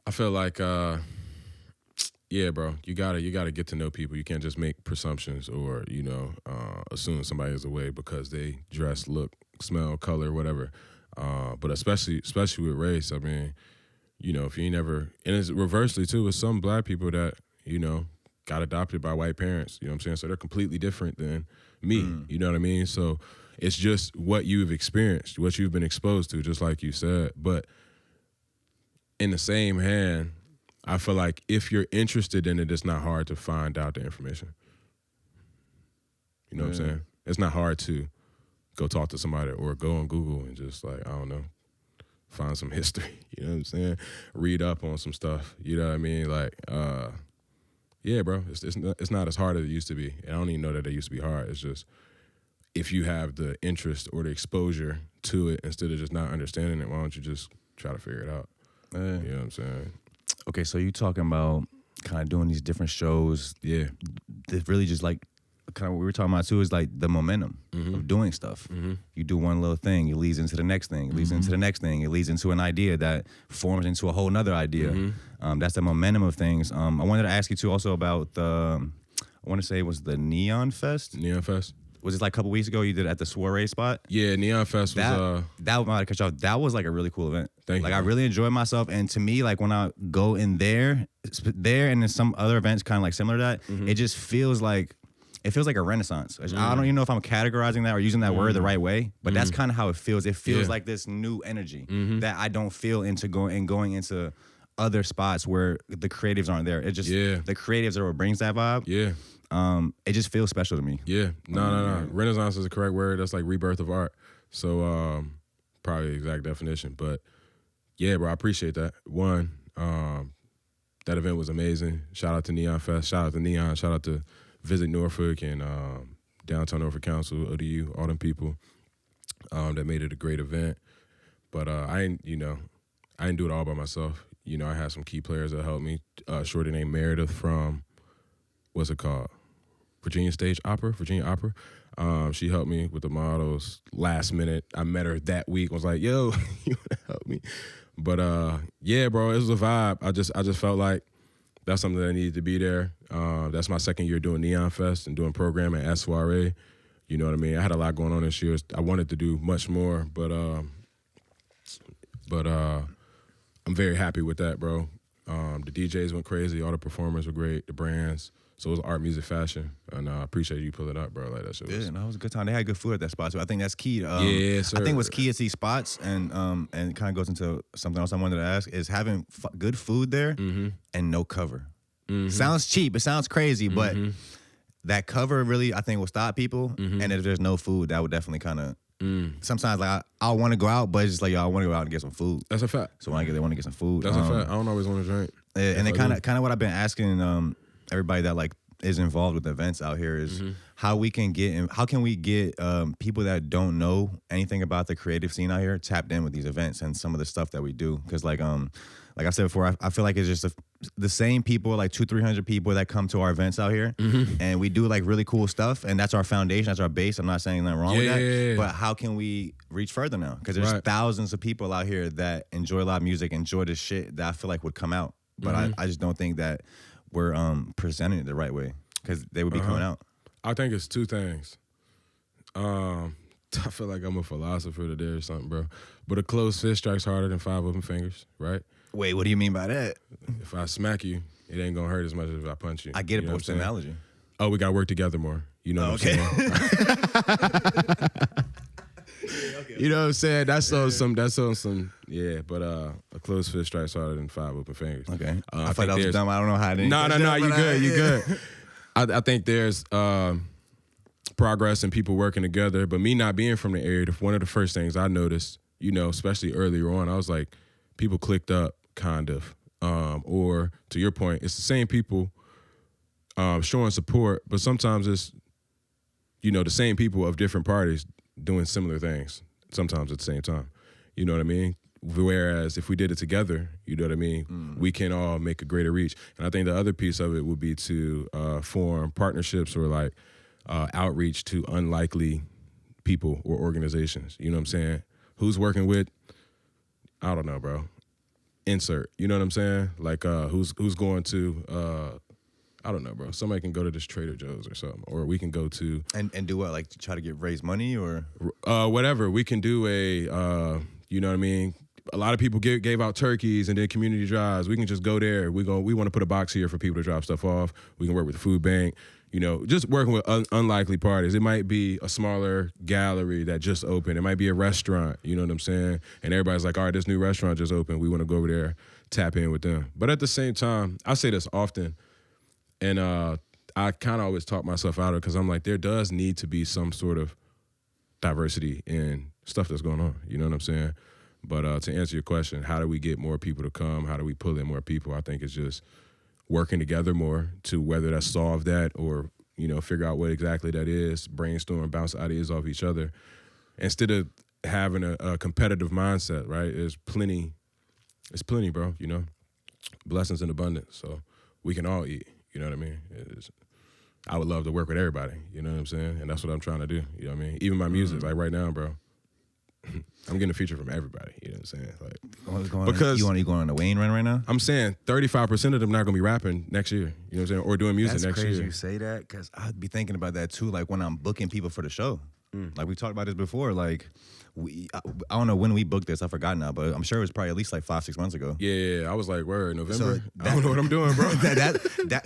I feel like, yeah, bro, you gotta get to know people. You can't just make presumptions or assume somebody is away because they dress, look, smell, color, whatever. But especially with race, I mean, if you never, and it's reversely too, with some black people that got adopted by white parents. You know what I'm saying? So they're completely different than me, you know what I mean? So it's just what you've experienced, what you've been exposed to, just like you said. But in the same hand, I feel like if you're interested in it, it's not hard to find out the information. You know what I'm saying? It's not hard to go talk to somebody or go on Google and just like, I don't know, find some history. You know what I'm saying? Read up on some stuff. You know what I mean? Like, yeah, bro, it's not as hard as it used to be. And I don't even know that it used to be hard. It's just if you have the interest or the exposure to it instead of just not understanding it, why don't you just try to figure it out? You know what I'm saying? Okay, so you talking about kind of doing these different shows. Yeah. That really just like kind of what we were talking about too is like the momentum of doing stuff. You do one little thing, it leads into the next thing, it leads into the next thing, it leads into an idea that forms into a whole nother idea. That's the momentum of things. I wanted to ask you too also about I want to say it was the Neon Fest. Neon Fest. Was it like a couple weeks ago you did it at the soiree spot? Yeah, Neon Fest was that was cut you off. That was like a really cool event. Thank you. I really enjoyed myself, and to me, like when I go in there and in some other events kind of like similar to that, it just feels like a renaissance. I don't even know if I'm categorizing that or using that word the right way, but that's kind of how it feels. It feels like this new energy that I don't feel into going into other spots where the creatives aren't there. It just the creatives are what brings that vibe. Yeah. It just feels special to me. Yeah. No. Renaissance is the correct word. That's like rebirth of art. So probably the exact definition. But yeah, bro, I appreciate that. One, that event was amazing. Shout out to Neon Fest. Shout out to Neon. Shout out to Visit Norfolk and Downtown Norfolk Council, ODU, all them people that made it a great event. But I didn't do it all by myself. I had some key players that helped me. Shorty named Meredith from, what's it called? Virginia Opera. She helped me with the models last minute. I met her that week. I was like, yo, you want to help me? But yeah, bro, it was a vibe. I just felt like that's something that needed to be there. That's my second year doing Neon Fest and doing programming at Soiree. You know what I mean? I had a lot going on this year. I wanted to do much more, but I'm very happy with that, bro. The DJs went crazy. All the performers were great. The brands. So it was art, music, fashion. And I appreciate you pulling up, bro. Like that shit was. Yeah, no, it was a good time. They had good food at that spot, so I think that's key. Yeah, sir. I think what's key at these spots, and kind of goes into something else I wanted to ask, is having good food there and no cover. Sounds cheap. It sounds crazy, but that cover really, I think, will stop people. And if there's no food, that would definitely kind of. Sometimes like I want to go out, but it's just like, yo, I want to go out and get some food. That's a fact. So when I get there, I want to get some food. That's a fact. I don't always want to drink. And it kind of what I've been asking everybody that like is involved with events out here is how we can get people that don't know anything about the creative scene out here tapped in with these events and some of the stuff that we do. Because like I said before, I feel like it's just the same people, like 200-300 people that come to our events out here, and we do like really cool stuff, and that's our foundation, that's our base. I'm not saying nothing wrong with that, but how can we reach further now? Because there's thousands of people out here that enjoy live music, enjoy the shit that I feel like would come out, but I just don't think that we're presenting it the right way because they would be coming out. I think it's two things. I feel like I'm a philosopher today or something, bro. But a closed fist strikes harder than 5 open fingers, right? Wait, what do you mean by that? If I smack you, it ain't gonna hurt as much as if I punch you. I get it, but what's the analogy? Oh, we gotta work together more. You know what I'm saying? You know what I'm saying? That's on some, yeah. But a closed fist strikes harder than 5 open fingers. Okay. I thought that was dumb. I don't know how to. No. You good. You good. I think there's progress and people working together. But me not being from the area, one of the first things I noticed, you know, especially earlier on, I was like, people clicked up, kind of. Or to your point, it's the same people showing support, but sometimes it's, you know, the same people of different parties doing similar things, sometimes at the same time. You know what I mean? Whereas if we did it together, you know what I mean, we can all make a greater reach. And I think the other piece of it would be to form partnerships or like outreach to unlikely people or organizations. You know what I'm saying? Who's working with, I don't know, bro. Insert. You know what I'm saying? Like who's going to I don't know, bro. Somebody can go to this Trader Joe's or something, or we can go to and do what, like try to raise money or whatever. We can do a you know what I mean. A lot of people gave out turkeys and did community drives. We can just go there. We want to put a box here for people to drop stuff off. We can work with the food bank. You know, just working with unlikely parties. It might be a smaller gallery that just opened. It might be a restaurant. You know what I'm saying? And everybody's like, all right, this new restaurant just opened. We want to go over there, tap in with them. But at the same time, I say this often. And I kind of always talk myself out of it because I'm like, there does need to be some sort of diversity in stuff that's going on. You know what I'm saying? But to answer your question, how do we get more people to come? How do we pull in more people? I think it's just working together more to whether that's solve that or, you know, figure out what exactly that is, brainstorm, bounce ideas off each other. Instead of having a competitive mindset, right? It's plenty, bro, you know? Blessings in abundance. So we can all eat. You know what I mean? I would love to work with everybody. You know what I'm saying? And that's what I'm trying to do. You know what I mean? Even my music, like right now, bro, I'm getting a feature from everybody. You know what I'm saying? Like, because you going on the Wayne run right now? I'm saying 35% of them not gonna be rapping next year. You know what I'm saying? Or doing music next year. That's crazy you say that because I'd be thinking about that too. Like when I'm booking people for the show. Like we talked about this before. Like I don't know when we booked this. I forgot now, but I'm sure it was probably at least like 5-6 months ago. Yeah. I was like, word, November. I don't know what I'm doing, bro.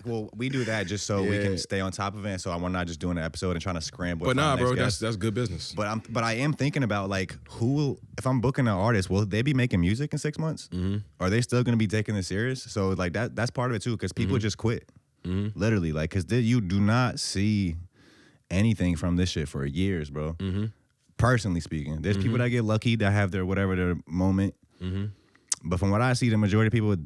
Well, we do that just so we can stay on top of it. So I'm not just doing an episode and trying to scramble. But nah, bro, that's good business. But I am thinking about like if I'm booking an artist, will they be making music in 6 months? Are they still going to be taking this serious? So like that's part of it too, because people just quit, literally, like because you do not see anything from this shit for years, bro. Personally speaking, there's people that get lucky that have their moment. But from what I see, the majority of people,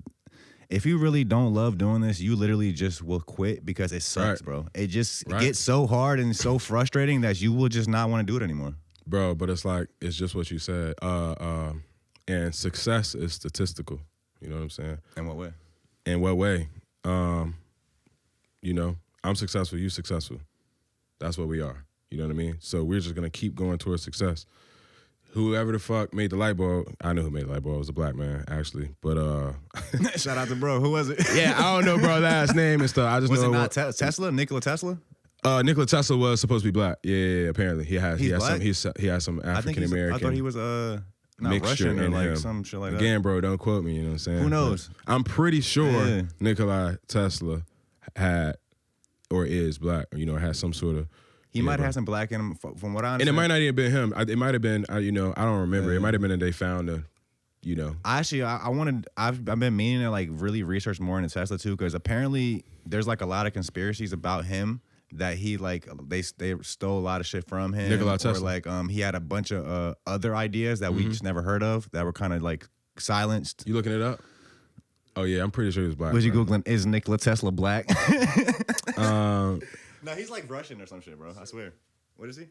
if you really don't love doing this, you literally just will quit because it sucks, bro. It just gets so hard and so frustrating that you will just not want to do it anymore. Bro, but it's like, it's just what you said. And success is statistical. You know what I'm saying? In what way? In what way? You know, I'm successful, you successful. That's what we are. You know what I mean? So we're just going to keep going towards success. Whoever the fuck made the light bulb, I know who made the light bulb. It was a black man, actually. But shout out to bro. Who was it? Yeah, I don't know bro last name and stuff. I just was know it not Tesla? Nikola Tesla? Nikola Tesla was supposed to be black. Yeah, apparently he has some African American. I thought he was not mixture Russian or in like him. some shit like that. Again, bro, don't quote me. You know what I'm saying? Who knows? But I'm pretty sure Nikola Tesla had or is black. You know, has some sort of. He might have some black in him, from what I understand. And it might not even been him. It might have been, you know, I don't remember. It might have been that they found a, you know. Actually, I've been meaning to like really research more into Tesla too, because apparently there's like a lot of conspiracies about him that he like they stole a lot of shit from him. Nikola Tesla. Or like he had a bunch of other ideas that we just never heard of that were kind of like silenced. You looking it up? Oh yeah, I'm pretty sure he was black. Was you Googling, is Nikola Tesla black? Um, No, he's like Russian or some shit, bro. I swear. What is he?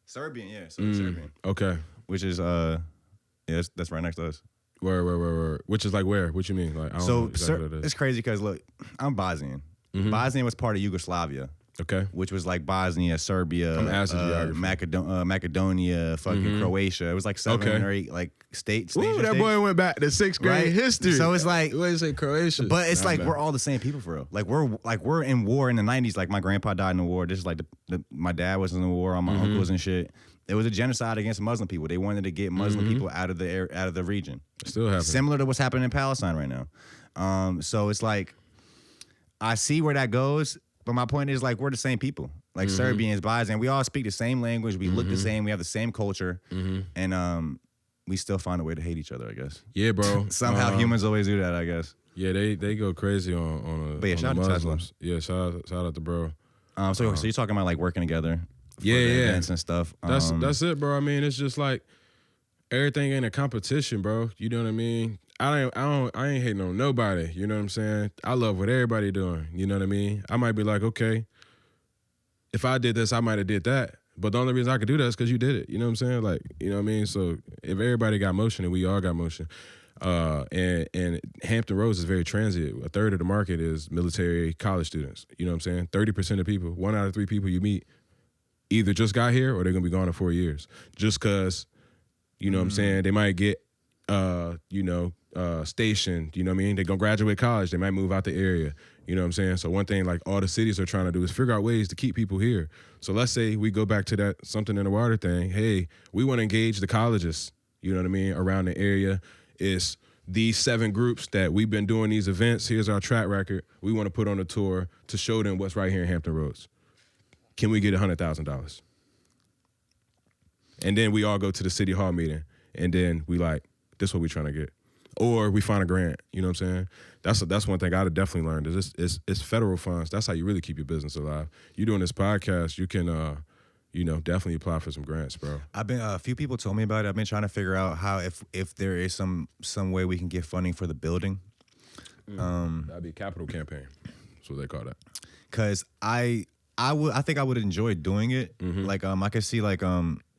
Serbian, yeah. So Serbian. okay. Which is, yeah, that's right next to us. Where? Which is like where? What you mean? Like I don't know exactly what it is. It's crazy because look, I'm Bosnian. Bosnia was part of Yugoslavia. Okay. Which was like Bosnia, Serbia, I'm asking geography. Macedonia, fucking Croatia. It was like 7 or 8 like states. Ooh, that boy went back to 6th grade history. So it's like, what did you say, Croatia? But it's like we're all the same people for real. Like we're in war in the 90s. Like my grandpa died in the war. This is like my dad was in the war. All my uncles and shit. It was a genocide against Muslim people. They wanted to get Muslim people out of the region. Still happening. Similar to what's happening in Palestine right now. So it's like I see where that goes. But my point is, like, we're the same people. Like, Serbians, Bosnians, we all speak the same language. We look the same. We have the same culture. And we still find a way to hate each other, I guess. Yeah, bro. Somehow humans always do that, I guess. Yeah, they go crazy on But yeah, shout out to Tesla. Yeah, shout out to bro. So you're talking about, like, working together for yeah, events and stuff. That's it, bro. I mean, it's just like everything ain't a competition, bro. You know what I mean? I ain't hating on nobody. You know what I'm saying? I love what everybody doing. You know what I mean? I might be like, okay, if I did this, I might have did that. But the only reason I could do that is because you did it. You know what I'm saying? Like, you know what I mean? So if everybody got motion and we all got motion, and Hampton Roads is very transient. A third of the market is military college students. You know what I'm saying? 30% of people, 1 out of 3 people you meet, either just got here or they're gonna be gone in 4 years. Just because, you know what I'm saying? They might get, stationed, you know what I mean? They're gonna graduate college, they might move out the area, you know what I'm saying? So one thing like all the cities are trying to do is figure out ways to keep people here. So let's say we go back to that something in the water thing. Hey, we want to engage the colleges, you know what I mean, around the area. It's these 7 groups that we've been doing these events. Here's our track record. We want to put on a tour to show them what's right here in Hampton Roads. Can we get $100,000? And then we all go to the city hall meeting, and then we like, this is what we're trying to get. Or we find a grant, you know what I'm saying? That's one thing I've definitely learned is it's federal funds. That's how you really keep your business alive. You doing this podcast, you can, definitely apply for some grants, bro. I've been a few people told me about it. I've been trying to figure out how if there is some way we can get funding for the building. That'd be a capital campaign. That's what they call that. Cause I think I would enjoy doing it. Like I could see like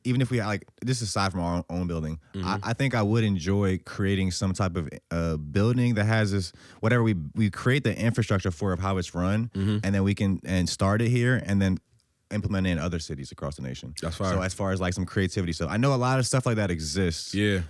even if we like this is aside from our own building, I think I would enjoy creating some type of building that has this whatever we create the infrastructure for of how it's run, and then we can start it here and then implement it in other cities across the nation. That's fine. So as far as like some creativity, so I know a lot of stuff like that exists. Yeah.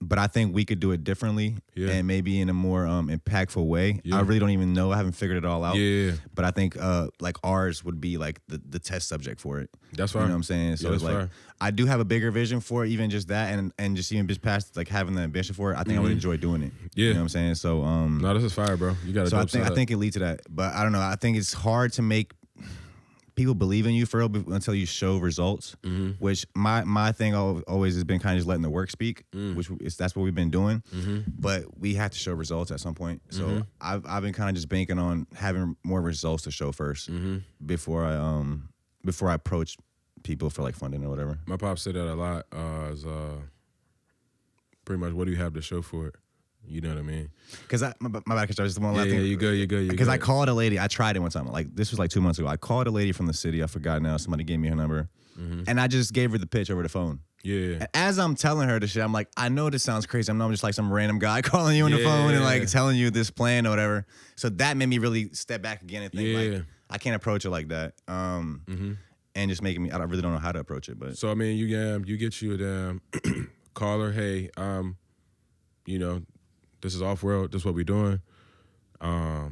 But I think we could do it differently and maybe in a more impactful way. Yeah. I really don't even know. I haven't figured it all out. Yeah. But I think like ours would be like the test subject for it. That's fine. You know what I'm saying? So it's like fine. I do have a bigger vision for it, even just that and just even just past like having the ambition for it. I think I would enjoy doing it. Yeah. You know what I'm saying? So No, this is fire, bro. You got to. So I think it leads to that. But I don't know. I think it's hard to make people believe in you for real until you show results, which my thing always has been kind of just letting the work speak, which that's what we've been doing. But we have to show results at some point. So I've been kind of just banking on having more results to show first before I approach people for like funding or whatever. My pops said that a lot. Is pretty much what do you have to show for it? You know what I mean? Because my bad, because I just one last thing. Yeah, you good. Because I called a lady. I tried it one time. Like this was like 2 months ago. I called a lady from the city. I forgot now. Somebody gave me her number, and I just gave her the pitch over the phone. Yeah. And as I'm telling her the shit, I'm like, I know this sounds crazy. I'm just like some random guy calling you on the phone and like telling you this plan or whatever. So that made me really step back again and think like I can't approach it like that. And just making me, I really don't know how to approach it. But so I mean, you get you a damn caller. Hey, this is off world. This is what we're doing. I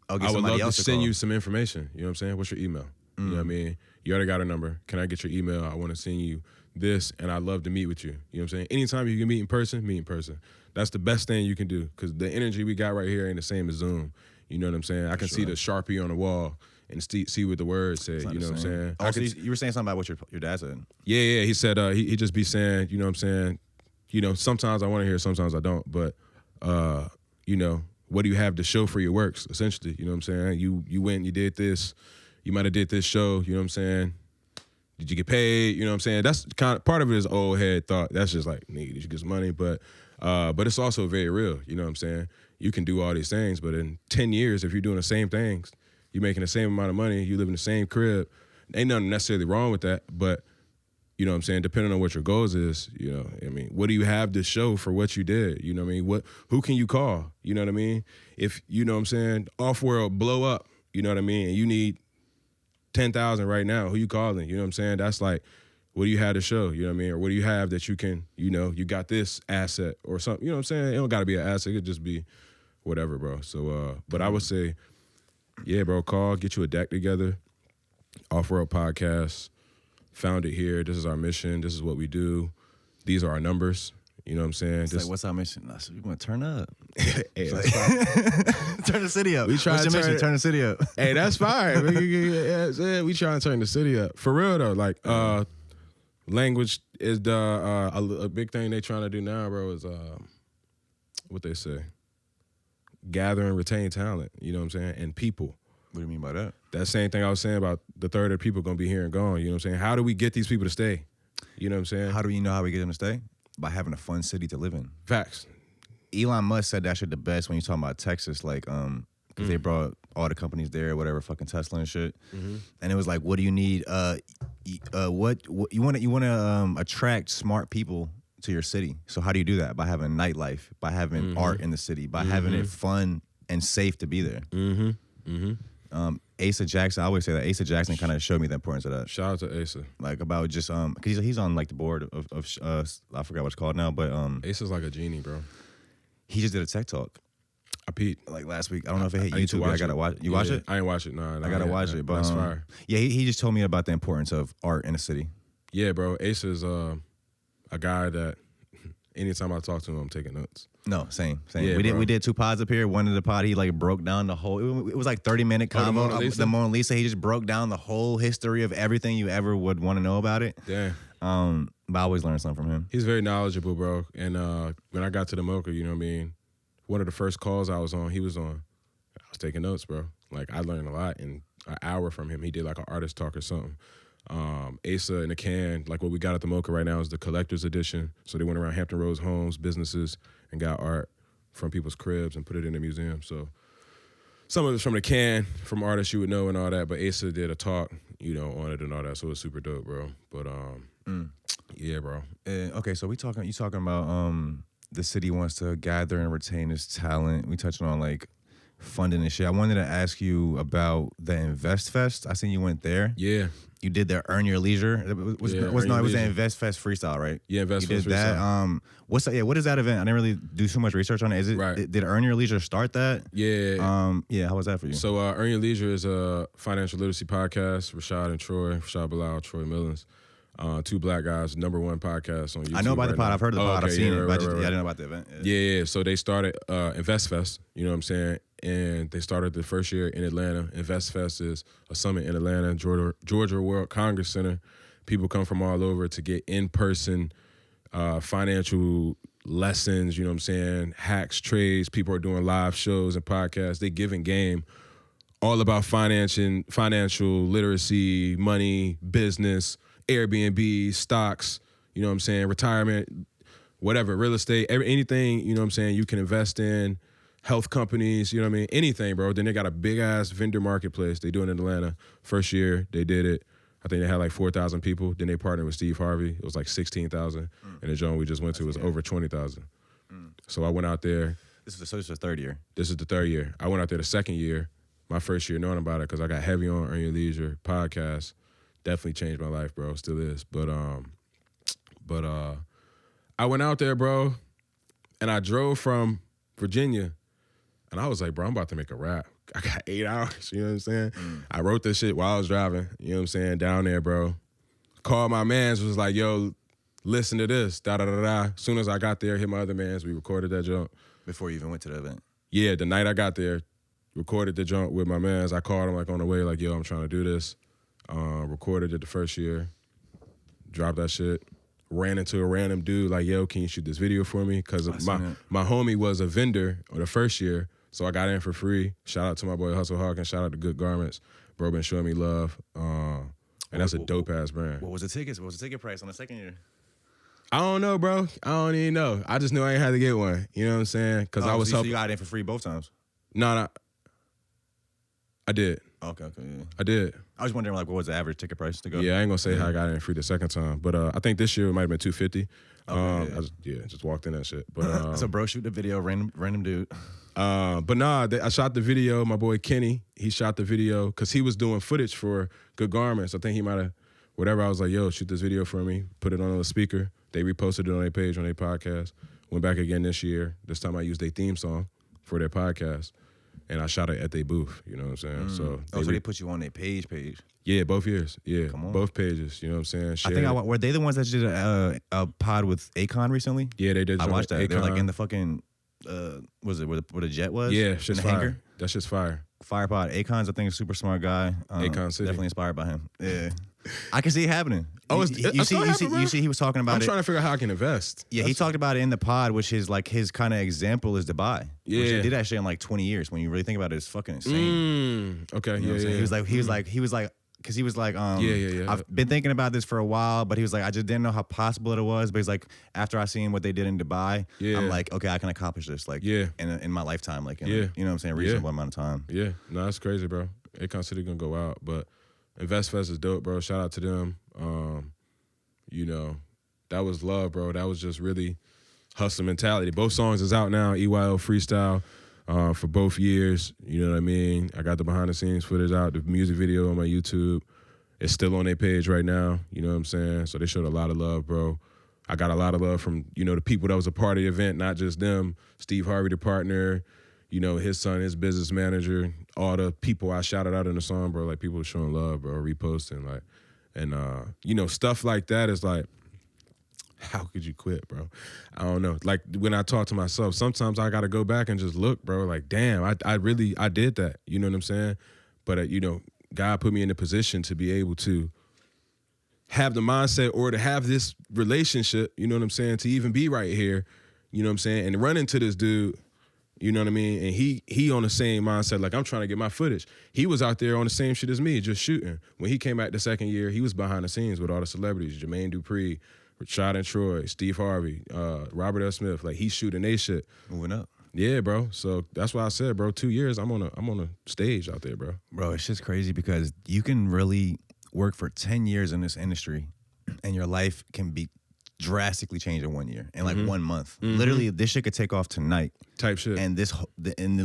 would love to send you some information. You know what I'm saying? What's your email? You know what I mean? You already got a number. Can I get your email? I want to send you this, and I'd love to meet with you. You know what I'm saying? Anytime you can meet in person, meet in person. That's the best thing you can do because the energy we got right here ain't the same as Zoom. You know what I'm saying? I can see the Sharpie on the wall and see what the words say. You know what I'm saying? Also, you were saying something about what your dad said. Yeah. He said he just be saying, you know what I'm saying? Sometimes I want to hear, sometimes I don't. But, what do you have to show for your works, essentially? You know what I'm saying? You went, you did this. You might have did this show. You know what I'm saying? Did you get paid? You know what I'm saying? That's kind of part of it is old head thought. That's just like, nigga, did you get some money? But it's also very real. You know what I'm saying? you can do all these things, but in 10 years, if you're doing the same things, you're making the same amount of money, you live in the same crib, ain't nothing necessarily wrong with that, but you know what I'm saying, depending on what your goals is, you know, I mean, what do you have to show for what you did? You know what I mean? Who can you call? You know what I mean? If, you know what I'm saying, Off-World blow up, you know what I mean, and you need 10,000 right now, who you calling? You know what I'm saying? That's like, what do you have to show? You know what I mean? Or what do you have that you can, you know, you got this asset or something. You know what I'm saying? It don't got to be an asset. It could just be whatever, bro. So, but I would say, yeah, bro, call, get you a deck together. Off-World Podcast. Found it here. This is our mission. This is what we do. These are our numbers. You know what I'm saying? It's like, what's our mission? I said, we want to turn up. Hey, that's fine. Turn the city up. We try what's to your mission? Turn the city up. Hey, that's fine. We trying to turn the city up. For real, though. Like, language is a big thing they trying to do now, bro, is what they say. Gather and retain talent. You know what I'm saying? And people. What do you mean by that? That same thing I was saying about the third of the people going to be here and gone. You know what I'm saying? How do we get these people to stay? You know what I'm saying? How do you know how we get them to stay? By having a fun city to live in. Facts. Elon Musk said that shit the best when you talking about Texas, like, because they brought all the companies there, whatever, fucking Tesla and shit. Mm-hmm. And it was like, what do you need? What you want to attract smart people to your city. So how do you do that? By having nightlife, by having art in the city, by having it fun and safe to be there. Mm-hmm. Mm-hmm. Asa Jackson, I always say that Asa Jackson kind of showed me the importance of that. Shout out to Asa. Like about just cause he's on like the board of I forgot what it's called now, but Asa's like a genie, bro. He just did a tech talk. I peeped like last week. I don't know if it hit YouTube, but I gotta watch it. You watch it? I ain't watch it. No, I gotta watch it. But that's fire. Yeah, he just told me about the importance of art in the city. Yeah, bro. Asa's a guy that anytime I talk to him, I'm taking notes. No, same. Yeah, we did 2 pods up here. One of the pod, he like broke down the whole. It was like 30-minute convo. The Mona Lisa. He just broke down the whole history of everything you ever would want to know about it. Damn. But I always learn something from him. He's very knowledgeable, bro. And when I got to the Mocha, you know what I mean. One of the first calls I was on, he was on. I was taking notes, bro. Like I learned a lot in an hour from him. He did like an artist talk or something. Asa and the Can, like what we got at the Mocha right now is the collector's edition. So they went around Hampton Roads homes, businesses, and got art from people's cribs and put it in the museum. So some of it's from the Can, from artists you would know and all that, but Asa did a talk, you know, on it and all that. So it was super dope, bro. But yeah, bro. Okay, so you talking about the city wants to gather and retain its talent. We touched on like funding and shit. I wanted to ask you about the Invest Fest. I seen you went there. Yeah. You did the Earn Your Leisure. It was the Invest Fest freestyle, right? Yeah, Invest Fest freestyle. You did that. What is that event? I didn't really do too much research on it. Did Earn Your Leisure start that? Yeah. Yeah, how was that for you? So Earn Your Leisure is a financial literacy podcast. Rashad and Troy, Rashad Bilal, Troy Millens. 2 black guys, #1 podcast on YouTube. I know about the pod. Now. I've heard of the pod. I've seen it, but I didn't know about the event. Yeah. So they started Invest Fest, you know what I'm saying? And they started the first year in Atlanta. Invest Fest is a summit in Atlanta, Georgia World Congress Center. People come from all over to get in-person financial lessons, you know what I'm saying? Hacks, trades. People are doing live shows and podcasts. They giving game all about financial literacy, money, business, Airbnb, stocks, you know what I'm saying, retirement, whatever, real estate, anything, you know what I'm saying, you can invest in, health companies, you know what I mean, anything, bro. Then they got a big-ass vendor marketplace. They do it in Atlanta. First year, they did it. I think they had like 4,000 people. Then they partnered with Steve Harvey. It was like 16,000. And the joint we just went to was over 20,000. So I went out there. This is the third year. This is the third year. I went out there the second year, my first year knowing about it because I got heavy on Earn Your Leisure podcast. Definitely changed my life, bro. Still is. But I went out there, bro, and I drove from Virginia, and I was like, bro, I'm about to make a rap. I got 8 hours, you know what I'm saying? I wrote this shit while I was driving, you know what I'm saying, down there, bro. Called my mans, was like, yo, listen to this, da-da-da-da. As soon as I got there, hit my other mans, we recorded that junk. Before you even went to the event? Yeah, the night I got there, recorded the junk with my mans. I called him like on the way, like, yo, I'm trying to do this. Recorded it the first year, dropped that shit, ran into a random dude like, yo, can you shoot this video for me? Because my homie was a vendor the first year, so I got in for free. Shout out to my boy Hustle Hawk and shout out to Good Garments. Bro been showing me love, and that's a dope-ass brand. What was the tickets? What was the ticket price on the second year? I don't know, bro. I don't even know. I just knew I ain't had to get one. You know what I'm saying? Because I was so helping. you got it in for free both times? No, I did. Okay, yeah. I did. I was wondering, like, what was the average ticket price to go? Yeah, I ain't gonna say how I got it in free the second time, but I think this year it might have been $250. Okay, I just walked in that shit. But so bro, shoot the video, random dude. But nah, I shot the video. My boy Kenny, he shot the video because he was doing footage for Good Garments. I think he might have, whatever. I was like, yo, shoot this video for me. Put it on the speaker. They reposted it on their page, on their podcast. Went back again this year. This time I used their theme song for their podcast. And I shot it at their booth, you know what I'm saying? So they put you on their page. Yeah, both years. Yeah, Come on. both pages, you know what I'm saying? I think were they the ones that did a pod with Akon recently? Yeah, they did. I watched that. Akon. They're like in the fucking, was it where the jet was? Yeah, shit's in the fire. hangar? That shit's fire. Fire pod. Akon's, I think, a super smart guy. Akon City. Definitely inspired by him. Yeah. I can see it happening. Oh, you see, he was talking about I'm it. trying to figure out how I can invest. Yeah, he talked about it in the pod, which is like his kind of example is Dubai. Yeah, which he did that shit in like 20 years. When you really think about it, it's fucking insane. Okay, You know what I'm saying? He was like, because he was like, Yeah. I've been thinking about this for a while, but he was like, I just didn't know how possible it was. But he's like, after I seen what they did in Dubai, I'm like, okay, I can accomplish this, like, in my lifetime, like, you know what I'm saying, reasonable amount of time. Yeah, no, that's crazy, bro. Akon City gonna go out, but InvestFest is dope, bro. Shout out to them. You know, that was love, bro. That was just really hustle mentality. Both songs is out now, EYL Freestyle, for both years. You know what I mean? I got the behind the scenes footage out, the music video on my YouTube. It's still on their page right now. You know what I'm saying? So they showed a lot of love, bro. I got a lot of love from, you know, the people that was a part of the event, not just them. Steve Harvey, the partner, you know, his son, his business manager, all the people I shouted out in the song, bro. Like, people were showing love, bro, reposting, like, and, you know, stuff like that is like, how could you quit, bro? I don't know. Like, when I talk to myself, sometimes I got to go back and just look, bro. Like, damn, I did that. You know what I'm saying? But, you know, God put me in a position to be able to have the mindset or to have this relationship, you know what I'm saying, to even be right here, you know what I'm saying, and run into this dude, you know what I mean, and he on the same mindset, like, I'm trying to get my footage. He was out there on the same shit as me, just shooting. When he came back the second year, he was behind the scenes with all the celebrities, Jermaine Dupri, Rashad and Troy, Steve Harvey, Robert L. Smith. Like, he's shooting they shit. Moving up. Yeah, bro. So that's why I said, bro, 2 years, I'm on a stage out there, bro. Bro, it's just crazy because you can really work for 10 years in this industry and your life can be drastically changed in 1 year, in like 1 month. Literally, this shit could take off tonight. Type shit. And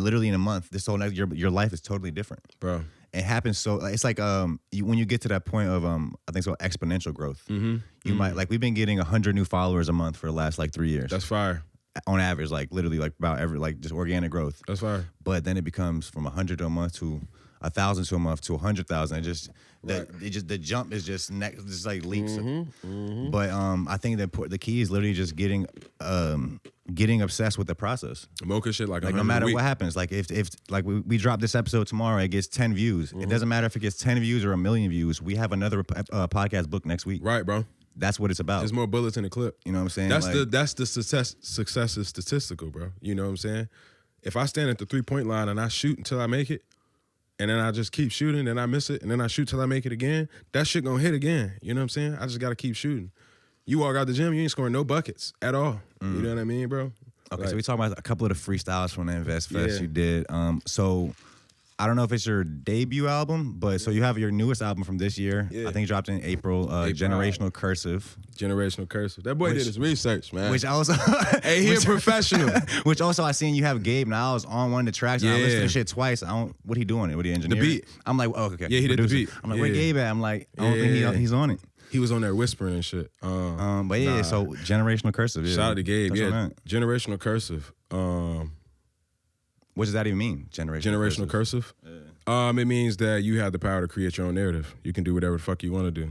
literally in a month, this whole your life is totally different. Bro. It happens so, it's like when you get to that point of, I think so, exponential growth. You might, like, we've been getting 100 new followers a month for the last like 3 years. That's fire. On average, like literally like about every, like just organic growth. That's fire. But then it becomes from 100 to a month to 1,000 to a month to 100,000. The jump is just next, just like leaps. But I think that the key is literally just getting obsessed with the process. Mocha shit like no matter what happens. Like if like we drop this episode tomorrow, it gets 10 views. It doesn't matter if it gets 10 views or 1 million views. We have another podcast booked next week. Right, bro. That's what it's about. There's more bullets in the clip. You know what I'm saying? That's the success is statistical, bro. You know what I'm saying? If I stand at the 3-point line and I shoot until I make it, and then I just keep shooting and I miss it, and then I shoot till I make it again, that shit gonna hit again. You know what I'm saying? I just gotta keep shooting. You walk out the gym, you ain't scoring no buckets at all. You know what I mean, bro? Okay, like, so we talking about a couple of the freestyles from the InvestFest you did. So I don't know if it's your debut album, but so you have your newest album from this year. Yeah. I think it dropped in April. Generational Cursive. Generational Cursive. That boy did his research, man. Which also, hey, he a professional. Which also I seen you have Gabe Niles on one of the tracks. And I listened to the shit twice. What he doing? What he engineering? The beat. I'm like, oh, okay. Yeah, he did the beat. I'm like, where Gabe at? I'm like, I don't think he's on it. He was on there whispering and shit. But yeah, so Generational Cursive. Yeah. Shout out to Gabe. That's yeah, Generational Cursive. What does that even mean? Generational Cursive? Yeah. It means that you have the power to create your own narrative. You can do whatever the fuck you want to do.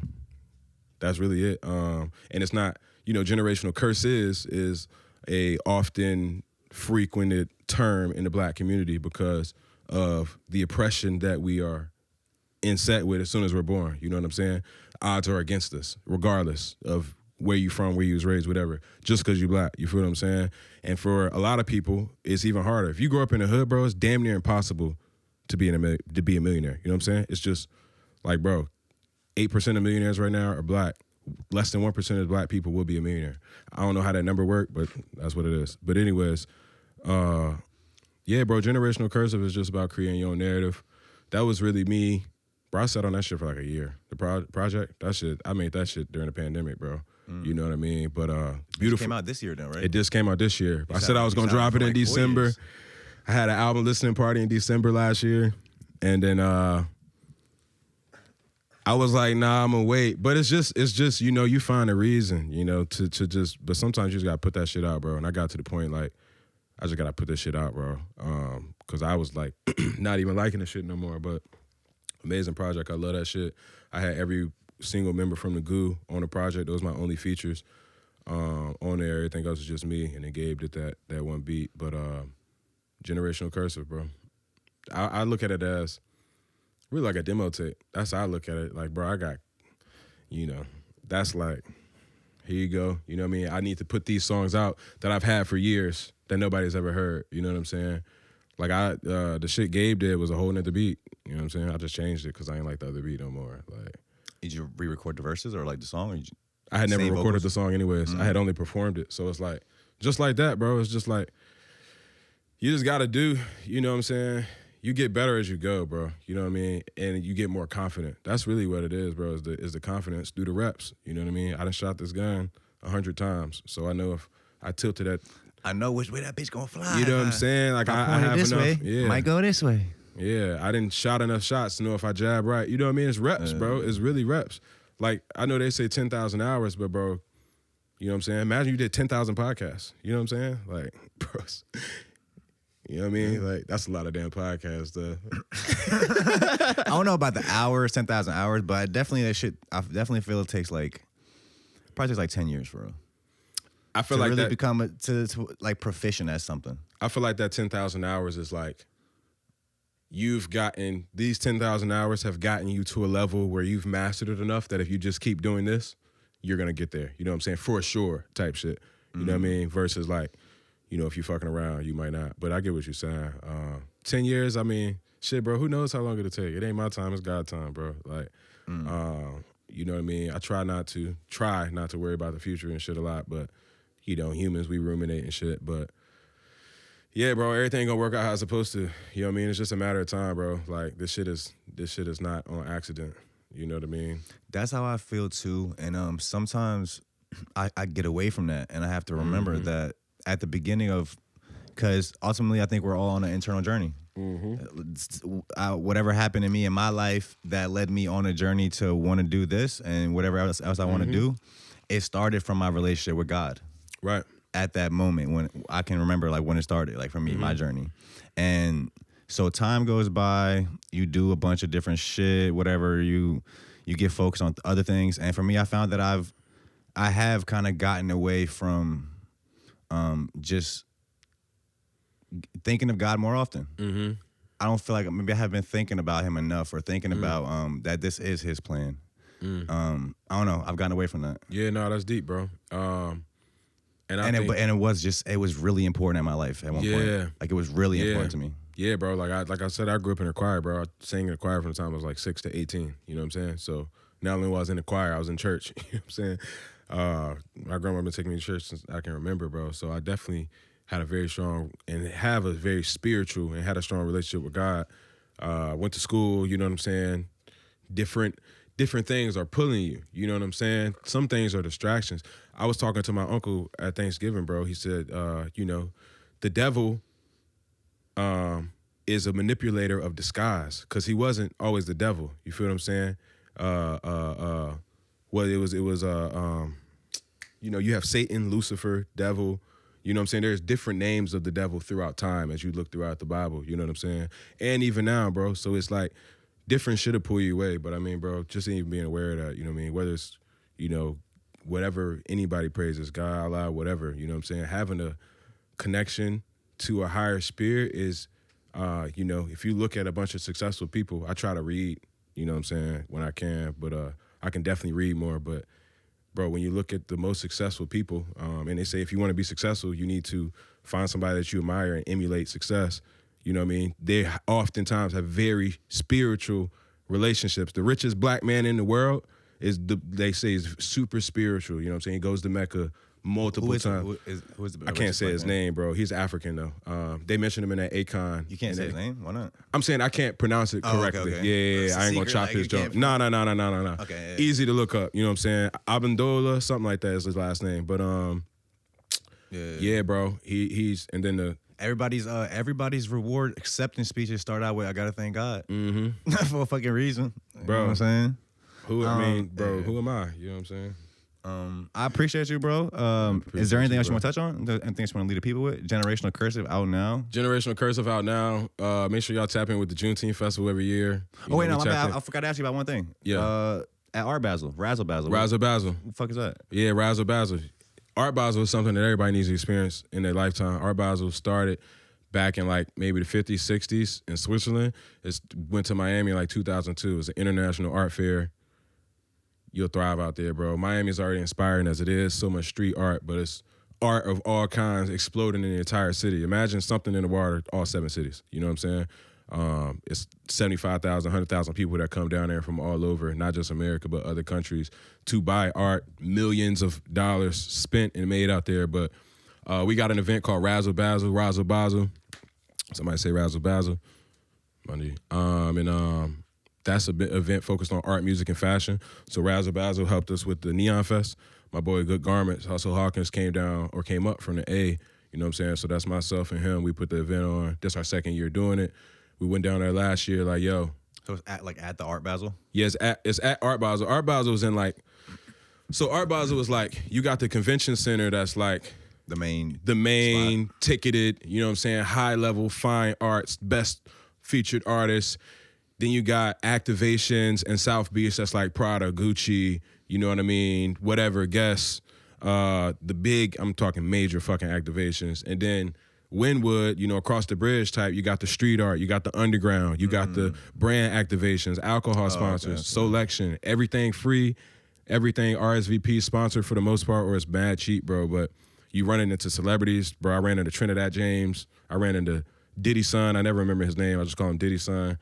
That's really it. And it's not, generational curse is a often frequented term in the black community because of the oppression that we are inset with as soon as we're born. You know what I'm saying? Odds are against us, regardless of where you from, where you was raised, whatever, just because you black. You feel what I'm saying? And for a lot of people, it's even harder. If you grow up in the hood, bro, it's damn near impossible to be a millionaire. You know what I'm saying? It's just like, bro, 8% of millionaires right now are black. less than 1% of black people will be a millionaire. I don't know how that number worked, but that's what it is. But anyways, yeah, bro, Generational Cursive is just about creating your own narrative. That was really me. Bro, I sat on that shit for like a year. The project, that shit, I made that shit during the pandemic, bro. You know what I mean? But beautiful. It came out this year, though, right? It just came out this year. I said I was going to drop it in December. I had an album listening party in December last year. And then I was like, nah, I'm going to wait. But it's just, you know, you find a reason, you know, to just, but sometimes you just got to put that shit out, bro. And I got to the point, like, I just got to put this shit out, bro. Because I was, like, not even liking the shit no more. But amazing project. I love that shit. I had every single member from the Goo on the project. Those were my only features on there. Everything else was just me. And then Gabe did that one beat. But Generational Cursive, bro. I look at it as really like a demo tape. That's how I look at it. Like, bro, I got, you know, that's like, here you go. You know what I mean? I need to put these songs out that I've had for years that nobody's ever heard. You know what I'm saying? Like, the shit Gabe did was a whole nother beat. You know what I'm saying? I just changed it because I ain't like the other beat no more. Like, did you re-record the verses or like the song? Or I had never recorded the song anyways. I had only performed it. So it's like, just like that, bro. It's just like, you just got to do, you know what I'm saying? You get better as you go, bro. You know what I mean? And you get more confident. That's really what it is, bro, is the confidence through the reps. You know what I mean? I done shot this gun 100 times. So I know if I tilted that. I know which way that bitch gonna fly. You know what I'm saying? Like, I have this enough. Way. Yeah. Might go this way. Yeah, I didn't shot enough shots to know if I jab right. You know what I mean? It's reps, bro. It's really reps. Like, I know they say 10,000 hours, but, bro, you know what I'm saying? Imagine you did 10,000 podcasts. You know what I'm saying? Like, bro, you know what I mean? Like, that's a lot of damn podcasts, though. I don't know about the hours, 10,000 hours, but I definitely feel it takes probably takes like 10 years for real. I feel to like really that become to like proficient at something. I feel like that 10,000 hours is like, these 10,000 hours have gotten you to a level where you've mastered it enough that if you just keep doing this, you're going to get there. You know what I'm saying? For sure type shit. You know what I mean? Versus like, you know, if you fucking around, you might not. But I get what you're saying. 10 years, I mean, shit, bro, who knows how long it'll take? It ain't my time, it's God's time, bro. Like, you know what I mean? I try not to worry about the future and shit a lot, but, you know, humans, we ruminate and shit. But, yeah, bro, everything gonna work out how it's supposed to. You know what I mean? It's just a matter of time, bro. Like, this shit is not on accident. You know what I mean? That's how I feel, too. And sometimes I get away from that, and I have to remember that at the beginning of, because ultimately I think we're all on an internal journey. Whatever happened to me in my life that led me on a journey to want to do this and whatever else I want to do, it started from my relationship with God. Right. At that moment when I can remember like when it started, like for me, my journey. And so time goes by, you do a bunch of different shit, whatever, you get focused on other things. And for me, I found that I have kind of gotten away from just thinking of God more often. I don't feel like maybe I haven't been thinking about him enough or thinking about that this is his plan. I don't know. I've gotten away from that. Yeah, no, that's deep, bro. It was really important in my life at one point. Like, it was really important to me. Yeah, bro. Like I said, I grew up in a choir, bro. I sang in a choir from the time I was like 6 to 18. You know what I'm saying? So not only was I in the choir, I was in church. You know what I'm saying? My grandma been taking me to church since I can remember, bro. So I definitely had a very strong and have a very spiritual and had a strong relationship with God. Went to school, you know what I'm saying? Different things are pulling you, you know what I'm saying? Some things are distractions. I was talking to my uncle at Thanksgiving, bro. He said, you know, the devil is a manipulator of disguise because he wasn't always the devil. You feel what I'm saying? You know, you have Satan, Lucifer, devil. You know what I'm saying? There's different names of the devil throughout time as you look throughout the Bible. You know what I'm saying? And even now, bro. So it's like different shit will pull you away. But I mean, bro, just even being aware of that, you know what I mean? Whether it's, you know, whatever anybody praises, God, Allah, whatever, you know what I'm saying? Having a connection to a higher spirit is, you know, if you look at a bunch of successful people, I try to read, you know what I'm saying, when I can. But I can definitely read more. But, bro, when you look at the most successful people, and they say if you want to be successful, you need to find somebody that you admire and emulate success. You know what I mean? They oftentimes have very spiritual relationships. The richest black man in the world they say is super spiritual. You know what I'm saying? He goes to Mecca multiple times. Who is the I can't say his name, bro. He's African though. They mentioned him in that Akon. You can't say his name? Why not? I'm saying I can't pronounce it correctly. Okay. Yeah. I ain't gonna chop his joint. No. Okay. Yeah. Easy to look up. You know what I'm saying? Abandola, something like that is his last name. But yeah, bro. He's and then everybody's reward acceptance speeches start out with "I gotta thank God." Mm-hmm. For a fucking reason, bro. You know what I'm saying? Who am I? You know what I'm saying? I appreciate you, bro. Is there anything else you want to touch on? Anything else you want to lead the people with? Generational Cursive out now. Generational Cursive out now. Make sure y'all tap in with the Juneteenth Festival every year. My bad. I forgot to ask you about one thing. Yeah. At Art Basel, Razzle Basel. Razzle Basel. What the fuck is that? Yeah, Razzle Basel. Art Basel is something that everybody needs to experience in their lifetime. Art Basel started back in like maybe the 50s, 60s in Switzerland. It went to Miami in like 2002. It was an international art fair. You'll thrive out there, bro. Miami's already inspiring as it is. So much street art, but it's art of all kinds exploding in the entire city. Imagine something in the water, all 7 cities. You know what I'm saying? It's 75,000, 100,000 people that come down there from all over, not just America, but other countries to buy art. Millions of dollars spent and made out there. But we got an event called Razzle Basel. Somebody say Razzle Basel. Monday. That's an event focused on art, music, and fashion. So Razzle Basel helped us with the Neon Fest. My boy Good Garments, Hustle Hawkins, came up from the A. You know what I'm saying? So that's myself and him. We put the event on. This our second year doing it. We went down there last year like, yo. So it's at the Art Basel? Yeah, it's at Art Basel. Art Basel was in like, so Art Basel was like, you got the convention center that's like, the main spot. Ticketed, you know what I'm saying, high level, fine arts, best featured artists. Then you got activations in South Beach that's like Prada, Gucci, you know what I mean, whatever, Guess. I'm talking major fucking activations. And then Wynwood, you know, across the bridge type, you got the street art, you got the underground, you got the brand activations, alcohol sponsors, selection, everything free, everything RSVP sponsored for the most part, or it's bad cheap, bro. But you running into celebrities, bro. I ran into Trinidad James. I ran into Diddy's son. I never remember his name. I just call him Diddy's son.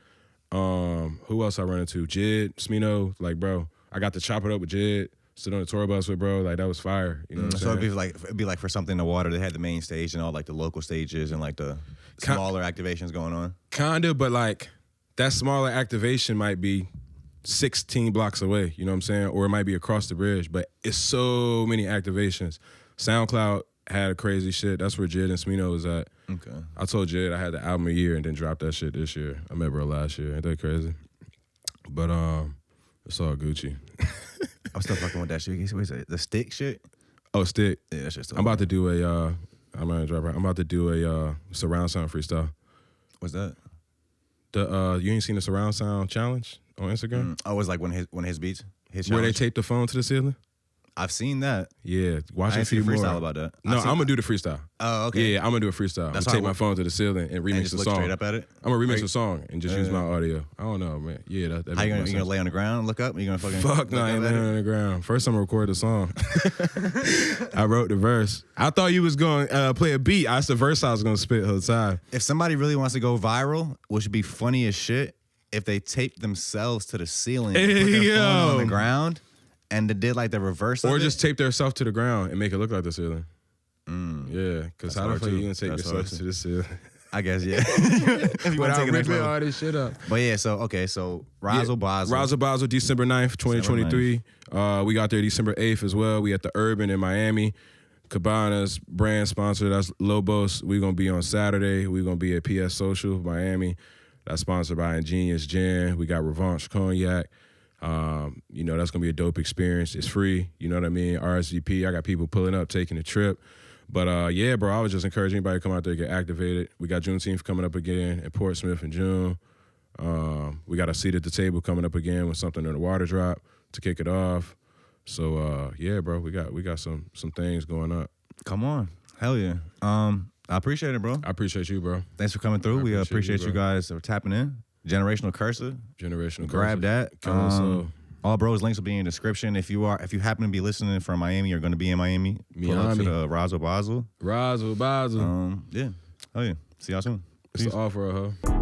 Who else I run into? Jid, Smino. Like, bro, I got to chop it up with Jid, sit on the tour bus with, bro. Like, that was fire. You know what I'm saying? So it'd be like for something in the water, they had the main stage and all like the local stages and like the smaller activations going on. Kinda, but like that smaller activation might be 16 blocks away, you know what I'm saying? Or it might be across the bridge, but it's so many activations. SoundCloud had a crazy shit. That's where Jid and Smino was at. Okay. I told Jid I had the album a year and then dropped that shit this year. I met bro last year. Ain't that crazy? But it's all Gucci. I'm still fucking with that shit. What is it? The stick shit? Oh, stick. Yeah, that's just. I'm about to do a. I'm about to do a surround sound freestyle. What's that? You ain't seen the surround sound challenge on Instagram? Oh, it was like one of his beats. His where they challenge? tape the phone to the ceiling? I've seen that. Yeah, watch I it. see More freestyle about that. No, I'm gonna do the freestyle. Oh, okay. Yeah, I'm gonna do a freestyle. I'm gonna take my phone to the ceiling and remix and just the look song. straight up at it. I'm gonna remix the song and just use my audio. I don't know, man. Yeah, that. How you gonna lay on the ground, look up? You gonna fucking fuck no, I ain't laying on the ground. First, I'm gonna record the song. I wrote the verse. I thought you was gonna play a beat. That's the verse I was gonna spit the whole time. If somebody really wants to go viral, which would be funny as shit, if they tape themselves to the ceiling, and put their phone on the ground, and they did like the reverse, or of just tape themselves to the ground and make it look like the ceiling. Yeah, because how the fuck you gonna take yourself to the ceiling? I guess, yeah. If you Without ripping all this shit up. But yeah, so Razzle Basel. Razzle Basel, December 9th, 2023. We got there December 8th as well. We at the Urban in Miami. Cabana's brand sponsor, that's Lobos. We're gonna be on Saturday. We're gonna be at PS Social, Miami. That's sponsored by Ingenious Gin. We got Revanche Cognac. You know, that's gonna be a dope experience. It's free, you know what I mean? RSVP. I got people pulling up, taking the trip. But yeah, bro, I would just encourage anybody to come out there and get activated. We got Juneteenth coming up again in Portsmouth in June. We got a seat at the table coming up again with something in the water drop to kick it off. So yeah, bro, we got some things going up. Come on. Hell yeah. I appreciate it, bro. I appreciate you, bro. Thanps for coming through. We appreciate you guys for tapping in. Generational Cursive. Grab that. All bros links will be in the description. If you happen to be listening from Miami, you're going to be in Miami. Pull up to the Razzle Basel. Razzle Basel. Yeah. Oh yeah. See y'all soon. It's the offer, huh?